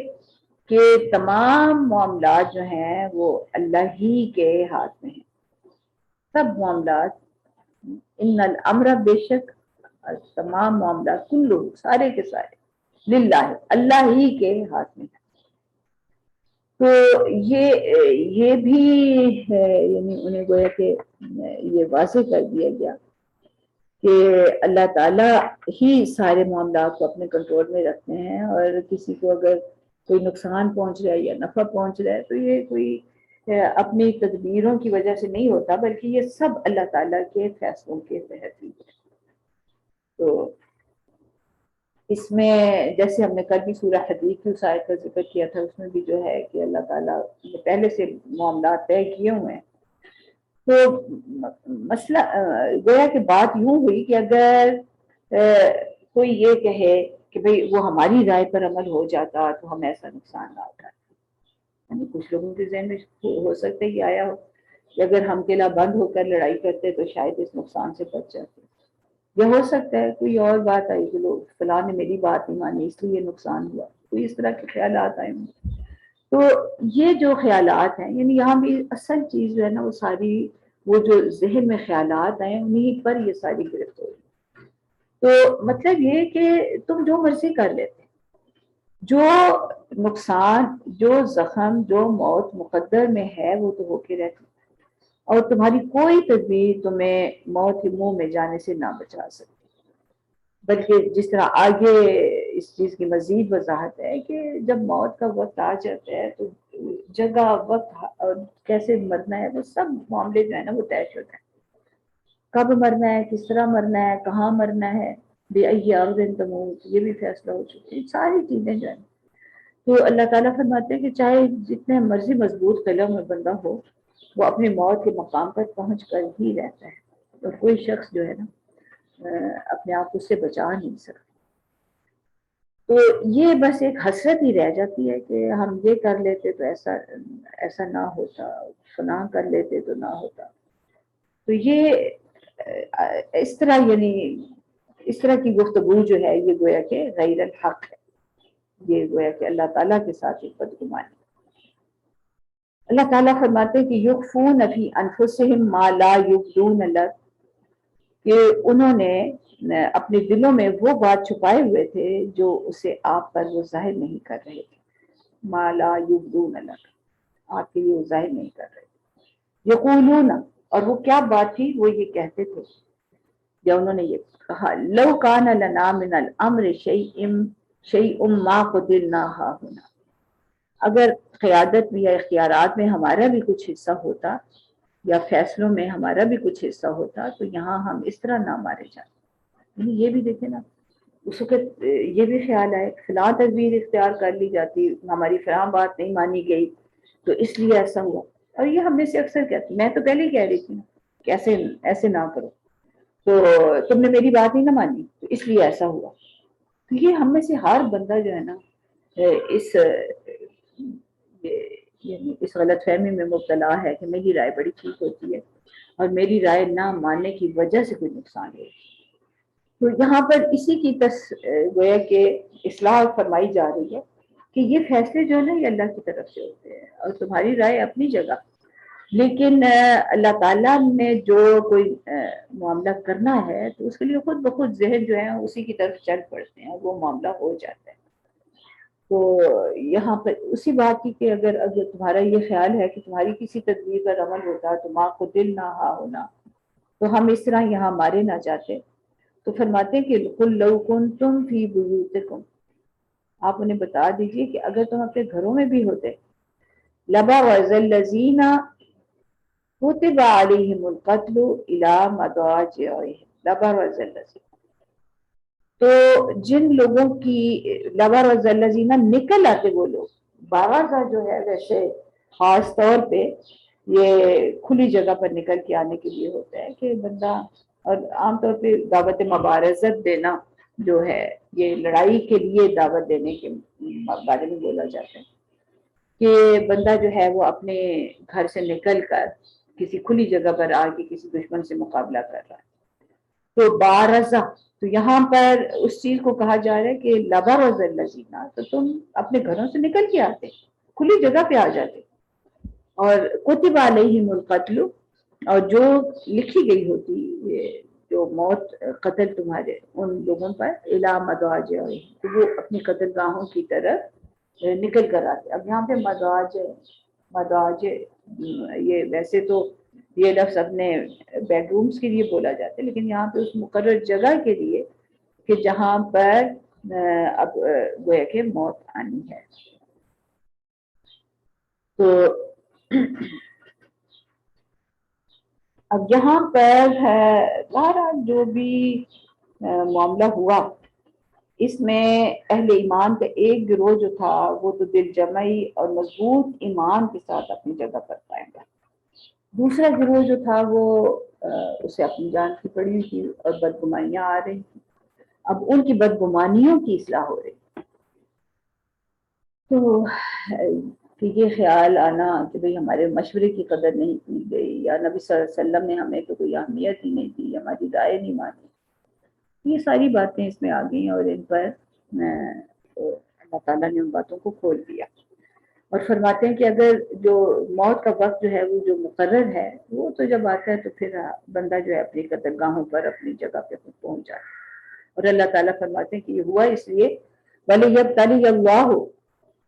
کہ تمام معاملات جو ہیں وہ اللہ ہی کے ہاتھ میں ہیں، سب معاملات، ان الامر بے شک، تمام معاملات، کلو سارے کے سارے، للہ اللہ ہی کے ہاتھ میں ہے۔ تو یہ بھی ہے، یعنی انہیں گویا کہ یہ واضح کر دیا گیا کہ اللہ تعالیٰ ہی سارے معاملات کو اپنے کنٹرول میں رکھتے ہیں، اور کسی کو اگر کوئی نقصان پہنچ رہا ہے یا نفع پہنچ رہا ہے تو یہ کوئی اپنی تدبیروں کی وجہ سے نہیں ہوتا، بلکہ یہ سب اللہ تعالیٰ کے فیصلوں کے تحت ہی ہے۔ تو اس میں جیسے ہم نے کل بھی سورہ حدید کی اس آیت کا ذکر کیا تھا، اس میں بھی جو ہے کہ اللہ تعالیٰ نے پہلے سے معاملات طے کیے ہوئے ہیں۔ تو مسئلہ گویا کہ بات یوں ہوئی کہ اگر کوئی یہ کہے کہ بھئی وہ ہماری رائے پر عمل ہو جاتا تو ہم ایسا نقصان نہ اٹھاتے، یعنی کچھ لوگوں کے ذہن میں ہو سکتا ہے یہ آیا ہو کہ اگر ہم قلعہ بند ہو کر لڑائی کرتے تو شاید اس نقصان سے بچ جاتے، یا ہو سکتا ہے کوئی اور بات آئی کہ لوگ فلاں نے میری بات نہیں مانی اس لیے نقصان ہوا، کوئی اس طرح کے خیالات آئے ہوں۔ تو یہ جو خیالات ہیں، یعنی یہاں بھی اصل چیز جو ہے نا وہ ساری وہ جو ذہن میں خیالات ہیں انہیں پر یہ ساری گرفت ہوئی۔ تو مطلب یہ کہ تم جو مرضی کر لیتے، جو نقصان، جو زخم، جو موت مقدر میں ہے وہ تو ہو کے رہتی، اور تمہاری کوئی تدبیر تمہیں موت کے منہ میں جانے سے نہ بچا سکتی، بلکہ جس طرح آگے اس چیز کی مزید وضاحت ہے کہ جب موت کا وقت آ جاتا ہے تو جگہ، وقت اور کیسے مرنا ہے وہ سب معاملے جو ہے نا وہ طے شدہ ہیں، کب مرنا ہے، کس طرح مرنا ہے، کہاں مرنا ہے، بأی ارض تموت، یہ بھی فیصلہ ہو چکے ہیں، ساری چیزیں جو ہیں۔ تو اللہ تعالیٰ فرماتے ہیں کہ چاہے جتنے مرضی مضبوط قلم میں بندہ ہو، وہ اپنی موت کے مقام پر پہنچ کر ہی رہتا ہے، اور کوئی شخص جو ہے نا اپنے آپ کو اس سے بچا نہیں سکتا۔ تو یہ بس ایک حسرت ہی رہ جاتی ہے کہ ہم یہ کر لیتے تو ایسا نہ ہوتا، فلاں کر لیتے تو نہ ہوتا۔ تو یہ اس طرح، یعنی اس طرح کی گفتگو جو ہے یہ گویا کہ غیر الحق ہے، یہ گویا کہ اللہ تعالیٰ کے ساتھ ایک بدگمانی۔ اللہ تعالیٰ فرماتے ہیں کہ یخفون فی انفسہم ما لا یبدون لک، کہ انہوں نے اپنے دلوں میں وہ بات چھپائے ہوئے تھے جو اسے آپ پر وہ ظاہر نہیں کر رہے تھے، ما لا یبدون لک، آپ کے لیے وہ ظاہر نہیں کر رہے تھے۔ یقولون، اور وہ کیا بات تھی؟ وہ یہ کہتے تھے یا انہوں نے یہ کہا، لو کان لنا من الامر شیء ما قتلنا ہاہنا، اگر قیادت میں یا اختیارات میں ہمارا بھی کچھ حصہ ہوتا یا فیصلوں میں ہمارا بھی کچھ حصہ ہوتا تو یہاں ہم اس طرح نہ مارے جاتے۔ یعنی یہ بھی دیکھیں نا، اس وقت یہ بھی خیال ہے فلاں تدبیر اختیار کر لی جاتی، ہماری فلاں بات نہیں مانی گئی تو اس لیے ایسا ہوا۔ اور یہ ہم میں سے اکثر کہتے ہیں، میں تو پہلے ہی کہہ رہی تھی کہ ایسے نہ کرو، تو تم نے میری بات نہیں نہ مانی تو اس لیے ایسا ہوا۔ تو یہ ہم میں سے ہر بندہ جو ہے نا اس غلط فہمی میں مبتلا ہے کہ میری رائے بڑی ٹھیک ہوتی ہے اور میری رائے نہ ماننے کی وجہ سے کوئی نقصان ہو۔ تو یہاں پر اسی کی گویا کہ اصلاح فرمائی جا رہی ہے کہ یہ فیصلے جو ہے نا یہ اللہ کی طرف سے ہوتے ہیں، اور تمہاری رائے اپنی جگہ، لیکن اللہ تعالیٰ نے جو کوئی معاملہ کرنا ہے تو اس کے لیے خود بخود ذہن جو ہے اسی کی طرف چل پڑتے ہیں، وہ معاملہ ہو جاتا ہے۔ تو یہاں پر اسی بات کی کہ اگر تمہارا یہ خیال ہے کہ تمہاری کسی تدبیر پر عمل ہوتا تو ماں کو دل نہ ہونا، تو ہم اس طرح یہاں مارے نہ جاتے۔ تو فرماتے ہیں کہ قُل لَوْ كُنْتُمْ فِي بُيُوتِكُمْ، آپ انہیں بتا دیجئے کہ اگر تم اپنے گھروں میں بھی ہوتے، لَبَرَزَ الَّذِينَ كُتِبَ عَلَيْهِمُ الْقَتْلُ إِلَىٰ مَضَاجِعِهِمْ، لَبَرَزَ الَّذِينَ، تو جن لوگوں کی لبرز الذین نکل آتے وہ لوگ، بارہ جو ہے ویسے خاص طور پہ یہ کھلی جگہ پر نکل کے آنے کے لیے ہوتا ہے کہ بندہ، اور عام طور پہ دعوت مبارزت دینا جو ہے یہ لڑائی کے لیے دعوت دینے کے بارے میں بولا جاتا ہے کہ بندہ جو ہے وہ اپنے گھر سے نکل کر کسی کھلی جگہ پر آ کے کسی دشمن سے مقابلہ کر رہا ہے، تو بارزہ، تو یہاں پر اس چیز کو کہا جا رہا ہے کہ لبرز الذین، تو تم اپنے گھروں سے نکل کے آتے، کھلی جگہ پہ آ جاتے، اور کتب علیہم القتل، اور جو لکھی گئی ہوتی یہ جو موت قتل تمہارے ان لوگوں پر الی مضاجعہم، تو وہ اپنی قتل گاہوں کی طرف نکل کر آتے۔ اب یہاں پہ مضاجع یہ ویسے تو یہ لفظ اپنے بیڈ رومز کے لیے بولا جاتا ہے، لیکن یہاں پہ اس مقرر جگہ کے لیے کہ جہاں پر اب گویا کہ موت آنی ہے۔ تو اب یہاں پر بہرحال جو بھی معاملہ ہوا اس میں اہل ایمان کا ایک گروہ جو تھا وہ تو دل جمعی اور مضبوط ایمان کے ساتھ اپنی جگہ پر قائم رہا، دوسرا گروہ جو تھا وہ اسے اپنی جان کی پڑی تھی اور بدگمانیاں آ رہی تھی، اب ان کی بدگمانیوں کی اصلاح ہو رہی، تو کہ یہ خیال آنا کہ بھئی ہمارے مشورے کی قدر نہیں کی گئی، یا نبی صلی اللہ علیہ وسلم نے ہمیں تو کوئی اہمیت ہی نہیں دی، ہماری رائے نہیں مانی، یہ ساری باتیں اس میں آ گئیں اور ان پر اللہ تعالیٰ نے ان باتوں کو کھول دیا، اور فرماتے ہیں کہ اگر جو موت کا وقت جو ہے وہ جو مقرر ہے وہ تو جب آتا ہے تو پھر بندہ جو ہے اپنی قدر گاہوں پر اپنی جگہ پہ پہنچ جاتا ہے، اور اللہ تعالیٰ فرماتے ہیں کہ یہ ہوا اس لیے وَلِيَبْتَلِيَ اللَّهُ،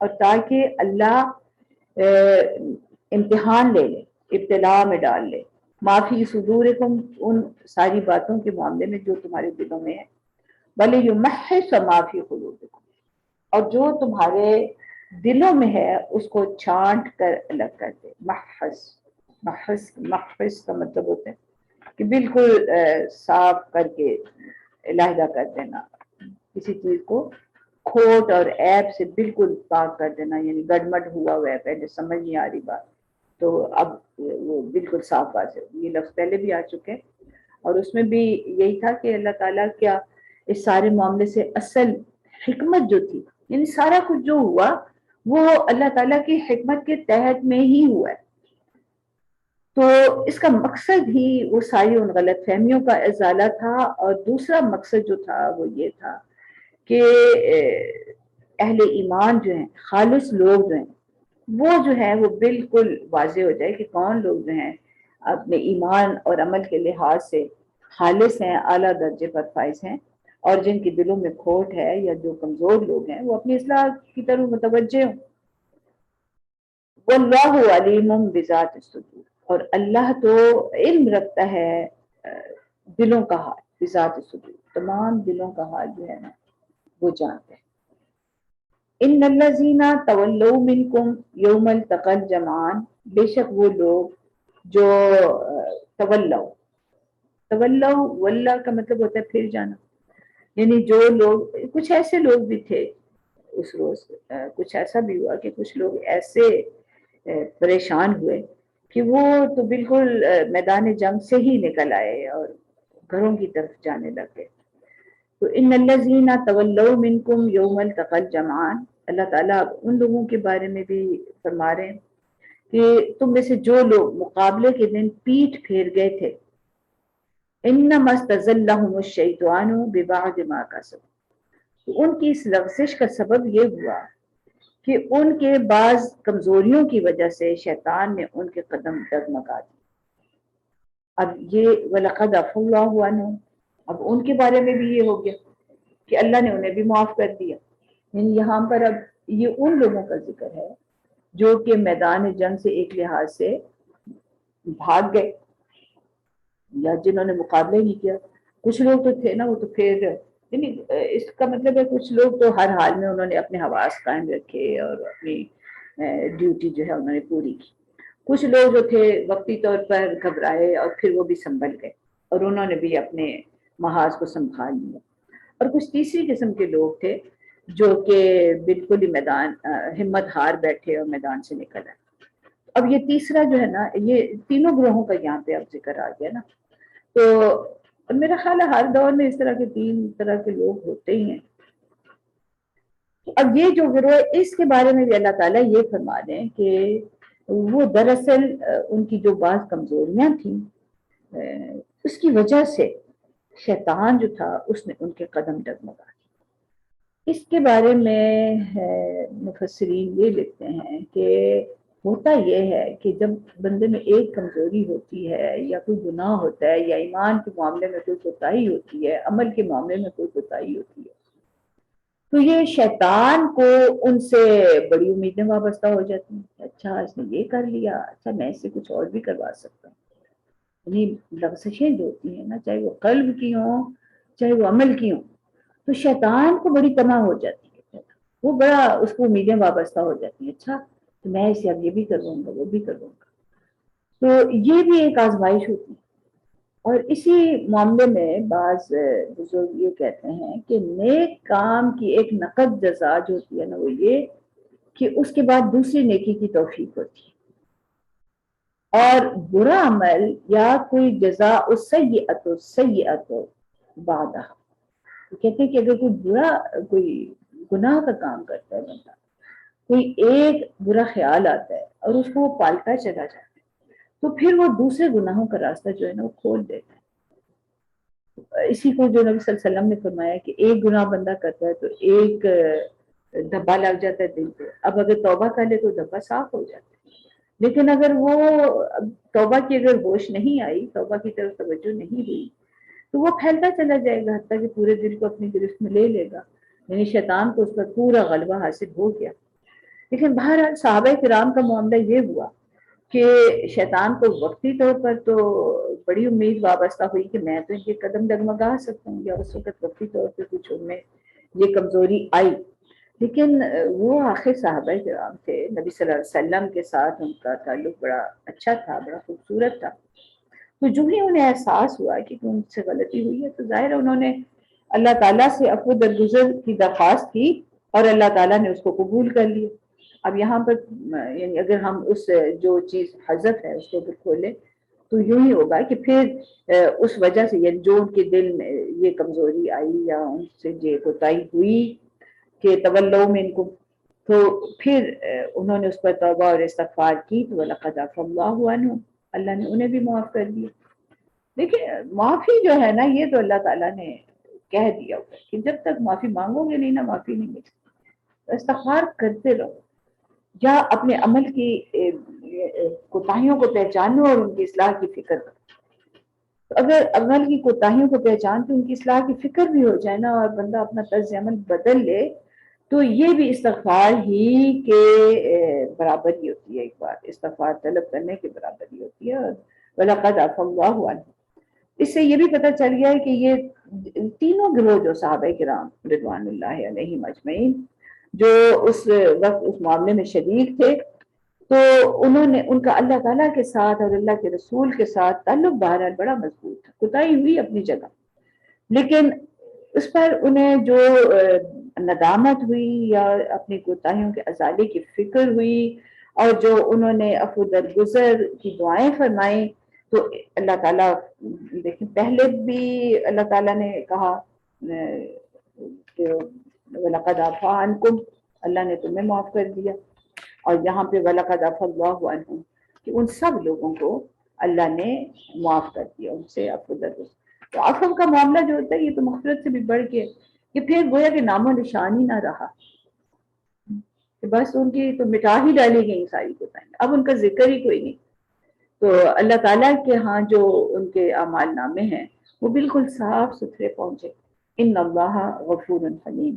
اور تاکہ اللہ امتحان لے لے، ابتلاء میں ڈال لے، معافی صدورکم، ان ساری باتوں کے معاملے میں جو تمہارے دلوں میں ہے، وَلِيُمَحِّصَ مَا فِي قُلُوبِكُمْ، اور جو تمہارے دلوں میں ہے اس کو چھانٹ کر الگ کر دے۔ محفظ کا مطلب ہوتا ہے کہ بالکل صاف کر کے علیحدہ کر دینا، کسی چیز کو کھوٹ اور عیب سے بالکل پاک کر دینا، یعنی گڑمٹ ہوا ہوا ہے، پہلے سمجھ نہیں آ رہی بات تو اب وہ بالکل صاف بات ہے، یہ لفظ پہلے بھی آ چکے، اور اس میں بھی یہی تھا کہ اللہ تعالیٰ کیا اس سارے معاملے سے اصل حکمت جو تھی، یعنی سارا کچھ جو ہوا وہ اللہ تعالیٰ کی حکمت کے تحت میں ہی ہوا ہے، تو اس کا مقصد ہی وہ ساری ان غلط فہمیوں کا ازالہ تھا، اور دوسرا مقصد جو تھا وہ یہ تھا کہ اہل ایمان جو ہیں، خالص لوگ جو ہیں وہ جو ہے وہ بالکل واضح ہو جائے کہ کون لوگ جو ہیں اپنے ایمان اور عمل کے لحاظ سے خالص ہیں، اعلیٰ درجے پر فائز ہیں، اور جن کے دلوں میں کھوٹ ہے یا جو کمزور لوگ ہیں وہ اپنی اصلاح کی طرف متوجہ ہوں۔ واللہ علیم بذات الصدور، اور اللہ تو علم رکھتا ہے دلوں کا حال، بذات الصدور، تمام دلوں کا حال جو ہے نا وہ جانتے ہیں۔ ان الذین تولوا منکم یوم التقى الجمعان، بے شک وہ لوگ جو تولوا واللہ کا مطلب ہوتا ہے پھر جانا، یعنی جو لوگ، کچھ ایسے لوگ بھی تھے اس روز، کچھ ایسا بھی ہوا کہ کچھ لوگ ایسے پریشان ہوئے کہ وہ تو بالکل میدان جنگ سے ہی نکل آئے اور گھروں کی طرف جانے لگے، تو ان الذین تولوا منکم یوم التقى الجمعان، اللہ تعالیٰ ان لوگوں کے بارے میں بھی فرما رہے ہیں کہ تم میں سے جو لوگ مقابلے کے دن پیٹھ پھیر گئے تھے، انما استزلهم الشیطان ببعض ما کسبوا، تو ان کی اس لغزش کا سبب یہ ہوا کہ ان کے بعض کمزوریوں کی وجہ سے شیطان نے ان کے قدم ڈگمگا دی۔ اب یہ وَلَقَدْ عَفَا اللَّهُ عَنْهُمْ، اب ان کے بارے میں بھی یہ ہو گیا کہ اللہ نے انہیں بھی معاف کر دیا، یعنی یہاں پر اب یہ ان لوگوں کا ذکر ہے جو کہ میدان جنگ سے ایک لحاظ سے بھاگ گئے یا جنہوں نے مقابلہ نہیں کیا، کچھ لوگ تو تھے نا وہ تو پھر، یعنی اس کا مطلب ہے کچھ لوگ تو ہر حال میں انہوں نے اپنے حواس قائم رکھے اور اپنی ڈیوٹی جو ہے انہوں نے پوری کی، کچھ لوگ جو تھے وقتی طور پر گھبرائے اور پھر وہ بھی سنبھل گئے اور انہوں نے بھی اپنے محاذ کو سنبھال لیا، اور کچھ تیسری قسم کے لوگ تھے جو کہ بالکل ہی میدان ہمت ہار بیٹھے اور میدان سے نکل آئے. اب یہ تیسرا جو ہے نا، یہ تینوں گروہوں کا یہاں پہ اب ذکر آ گیا نا. تو میرا خیال ہے ہر دور میں اس طرح کے تین طرح کے لوگ ہوتے ہی ہیں. اب یہ جو گروہ ہے اس کے بارے میں بھی اللہ تعالیٰ یہ فرما دیں کہ وہ دراصل ان کی جو بعض کمزوریاں تھیں اس کی وجہ سے شیطان جو تھا اس نے ان کے قدم ڈگمگا دیے. اس کے بارے میں مفسرین یہ لکھتے ہیں کہ ہوتا یہ ہے کہ جب بندے میں ایک کمزوری ہوتی ہے یا کوئی گناہ ہوتا ہے یا ایمان کے معاملے میں کوئی کوتاہی ہوتی ہے، عمل کے معاملے میں کوئی کوتاہی ہوتی ہے، تو یہ شیطان کو ان سے بڑی امیدیں وابستہ ہو جاتی ہیں. اچھا اس نے یہ کر لیا، اچھا میں اس سے کچھ اور بھی کروا سکتا ہوں. یعنی لغزشیں جو ہوتی ہیں نا، چاہے وہ قلب کی ہوں چاہے وہ عمل کی ہوں، تو شیطان کو بڑی تماہ ہو جاتی ہے، وہ بڑا اس کو امیدیں وابستہ ہو جاتی ہیں. اچھا تو میں اسے اب یہ بھی کروں گا وہ بھی کروں گا. تو یہ بھی ایک آزمائش ہوتی ہے. اور اسی معاملے میں بعض بزرگ یہ کہتے ہیں کہ نیک کام کی ایک نقد جزا جو ہوتی ہے نا، وہ یہ کہ اس کے بعد دوسری نیکی کی توفیق ہوتی ہے. اور برا عمل یا کوئی جزا السیئۃ بعدہ، کہتے ہیں کہ اگر کوئی برا کوئی گناہ کا کام کرتا ہے بندہ، کوئی ایک برا خیال آتا ہے اور اس کو وہ پالتا چلا جاتا ہے، تو پھر وہ دوسرے گناہوں کا راستہ جو ہے نا وہ کھول دیتا ہے. اسی کو جو نبی صلی اللہ علیہ وسلم نے فرمایا کہ ایک گناہ بندہ کرتا ہے تو ایک دھبا لگ جاتا ہے دل پہ. اب اگر توبہ کر لے تو دھبا صاف ہو جاتا ہے. لیکن اگر وہ توبہ کی اگر ہوش نہیں آئی، توبہ کی طرف توجہ نہیں ہوئی، تو وہ پھیلتا چلا جائے گا حتیٰ کہ پورے دل کو اپنی گرفت میں لے لے گا. یعنی شیطان کو اس پر پورا غلبہ حاصل ہو گیا. لیکن بہرحال صحابہ کرام کا معاملہ یہ ہوا کہ شیطان کو وقتی طور پر تو بڑی امید وابستہ ہوئی کہ میں تو ان کے قدم ڈگمگا سکتا ہوں، یا اس وقت وقتی طور پہ کچھ ان میں یہ کمزوری آئی. لیکن وہ آخر صحابہ کرام تھے، نبی صلی اللہ علیہ وسلم کے ساتھ ان کا تعلق بڑا اچھا تھا، بڑا خوبصورت تھا. تو جو ہی انہیں احساس ہوا کہ ان سے غلطی ہوئی ہے تو ظاہر انہوں نے اللہ تعالیٰ سے عفو درگزر کی درخواست کی اور اللہ تعالیٰ نے اس کو قبول کر لیا. اب یہاں پر یعنی اگر ہم اس جو چیز حذف ہے اس کو اگر کھولیں تو یوں ہی ہوگا کہ پھر اس وجہ سے یعنی جو ان کے دل میں یہ کمزوری آئی یا ان سے یہ کوتاہی ہوئی کہ تولوا منکم، تو پھر انہوں نے اس پر توبہ اور استغفار کی تو وَلَقَدْ عَفَا اللَّهُ عَنْهُمْ، اللہ نے انہیں بھی معاف کر دیا. دیکھیں معافی جو ہے نا یہ تو اللہ تعالیٰ نے کہہ دیا ہوگا کہ جب تک معافی مانگو گے نہیں نا معافی نہیں مل سکتی. استغفار کرتے رہو، یا اپنے عمل کی کوتاہیوں کو پہچانو اور ان کی اصلاح کی فکر کرو. اگر عمل کی کوتاہیوں کو پہچان کے ان کی اصلاح کی فکر بھی ہو جائے نا اور بندہ اپنا طرز عمل بدل لے تو یہ بھی استغفار ہی کے برابر ہی ہوتی ہے. ایک بات استغفار طلب کرنے کے برابر ہی ہوتی ہے. اور وَلَقَدْ عَفَا اللَّهُ عَنْهُمْ، اس سے یہ بھی پتہ چل گیا ہے کہ یہ تینوں گروہ جو صحابہ کرام رضوان اللہ علیہم اجمعین جو اس وقت اس معاملے میں شریک تھے، تو انہوں نے ان کا اللہ تعالیٰ کے ساتھ اور اللہ کے رسول کے ساتھ تعلق بہرحال بڑا مضبوط تھا. کوتاہی ہوئی اپنی جگہ، لیکن اس پر انہیں جو ندامت ہوئی یا اپنی کوتاہیوں کے ازالے کی فکر ہوئی اور جو انہوں نے عفو درگزر کی دعائیں فرمائیں، تو اللہ تعالیٰ دیکھیں پہلے بھی اللہ تعالیٰ نے کہا کہ وَلَقَدْ عَفَا عَنْكُمْ، اللہ نے تمہیں معاف کر دیا. اور یہاں پہ وَلَقَدْ عَفَا اللَّهُ عَنْهُمْ کہ ان سب لوگوں کو اللہ نے معاف کر دیا، ان سے عفو درگزر. تو عفو کا معاملہ جو ہوتا ہے یہ تو مغفرت سے بھی بڑھ کے کہ پھر گویا کہ نام و نشان ہی نہ رہا، کہ بس ان کی تو مٹا ہی ڈالی گئی ساری کوتاہیاں، اب ان کا ذکر ہی کوئی نہیں. تو اللہ تعالیٰ کے ہاں جو ان کے اعمال نامے ہیں وہ بالکل صاف ستھرے پہنچے. ان اللہ غفور حلیم،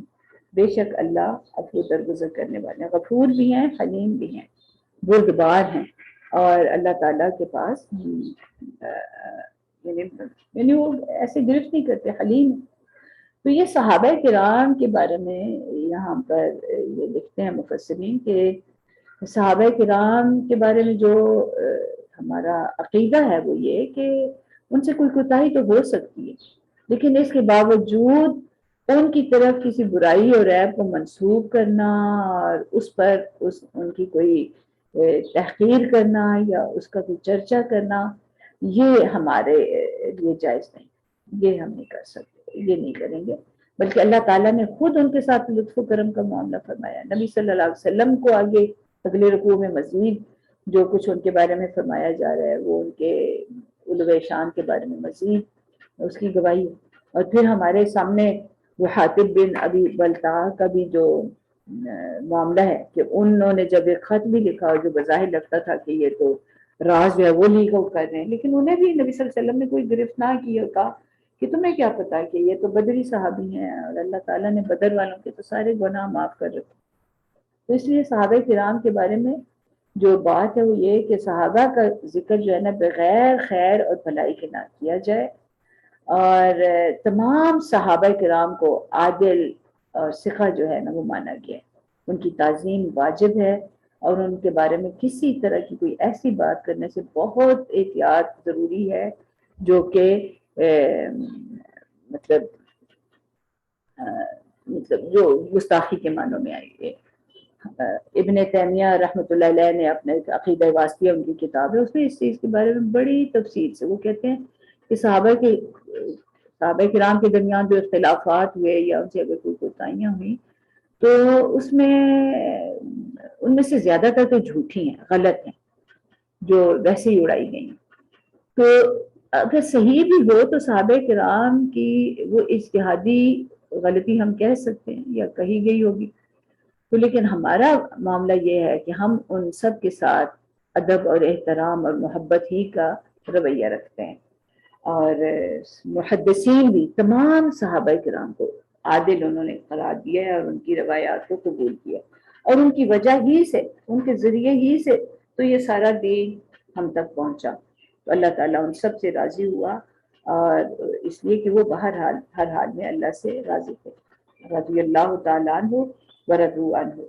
بے شک اللہ عفو درگزر کرنے والے ہیں، غفور بھی ہیں حلیم بھی ہیں، بردبار ہیں. اور اللہ تعالیٰ کے پاس یعنی وہ ایسے گرفت نہیں کرتے، حلیم. تو یہ صحابہ کرام کے بارے میں یہاں پر یہ لکھتے ہیں مفسرین کہ صحابہ کرام کے بارے میں جو ہمارا عقیدہ ہے وہ یہ کہ ان سے کوئی کوتاہی تو ہو سکتی ہے، لیکن اس کے باوجود ان کی طرف کسی برائی اور عیب کو منسوب کرنا اور اس پر ان کی کوئی تحقیر کرنا یا اس کا کوئی چرچا کرنا، یہ ہمارے لیے جائز نہیں، یہ ہم نہیں کر سکتے، یہ نہیں کریں گے۔ بلکہ اللہ تعالیٰ نے خود ان کے ساتھ لطف و کرم کا معاملہ فرمایا۔ نبی صلی اللہ علیہ وسلم کو آگے اگلے رکوع میں مزید جو کچھ ان کے بارے میں فرمایا جا رہا ہے، وہ ان کے علو شان کے بارے میں مزید اس کی گواہی۔ اور پھر ہمارے سامنے وہ حاطب بن ابی بلتع کا بھی جو معاملہ ہے کہ انہوں نے جب ایک خط بھی لکھا اور جو بظاہر لگتا تھا کہ یہ تو راز جو ہے وہ لیک آؤٹ کر رہے ہیں، لیکن انہیں بھی نبی صلی اللہ علیہ وسلم نے کوئی گرفت نہ کی اور کہا کہ تمہیں کیا پتا کہ یہ تو بدری صحابی ہیں اور اللہ تعالیٰ نے بدر والوں کے تو سارے گناہ معاف کر رکھے۔ تو اس لیے صحابہ کرام کے بارے میں جو بات ہے وہ یہ کہ صحابہ کا ذکر جو ہے نا بغیر خیر اور بھلائی کے نہ کیا جائے، اور تمام صحابہ کرام کو عادل اور ثقہ جو ہے نا وہ مانا گیا ہے، ان کی تعظیم واجب ہے، اور ان کے بارے میں کسی طرح کی کوئی ایسی بات کرنے سے بہت احتیاط ضروری ہے جو کہ مطلب جو گستاخی کے معنوں میں آئی ہے۔ ابن تیمیہ رحمۃ اللہ علیہ نے اپنے عقیدہ واسطیہ ان کی کتاب ہے، اس میں اس چیز کے بارے میں بڑی تفصیل سے وہ کہتے ہیں کہ صحابہ کرام کے درمیان جو اختلافات ہوئے یا ان سے اگر کوئی کوتاہیاں ہوئیں تو اس میں ان میں سے زیادہ تر تو جھوٹی ہیں، غلط ہیں، جو ویسے ہی اڑائی گئی ہیں۔ تو اگر صحیح بھی ہو تو صحابہ کرام کی وہ اجتہادی غلطی ہم کہہ سکتے ہیں یا کہی گئی ہوگی، تو لیکن ہمارا معاملہ یہ ہے کہ ہم ان سب کے ساتھ ادب اور احترام اور محبت ہی کا رویہ رکھتے ہیں۔ اور محدثین بھی تمام صحابہ کرام کو عادل انہوں نے قرار دیا ہے اور ان کی روایات کو قبول کیا، اور ان کی وجہ ہی سے، ان کے ذریعے ہی سے تو یہ سارا دین ہم تک پہنچا۔ تو اللہ تعالیٰ ان سب سے راضی ہوا، اور اس لیے کہ وہ ہر حال میں اللہ سے راضی تھے۔ رضی اللہ تعالیٰ عنہ ورضوا عنہ۔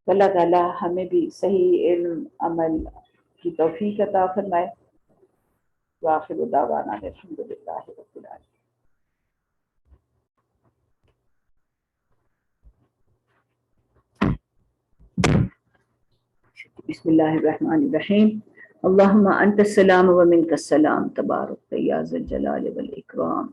اللہ تعالیٰ ہمیں بھی صحیح علم عمل کی توفیق عطا فرمائے۔ وآخر دعوانا الحمد للہ رب العالمین۔ بسم اللہ الرحمن الرحیم۔ اللہم انت السلام ومنک السلام تبارک یا ذا الجلال والاکرام۔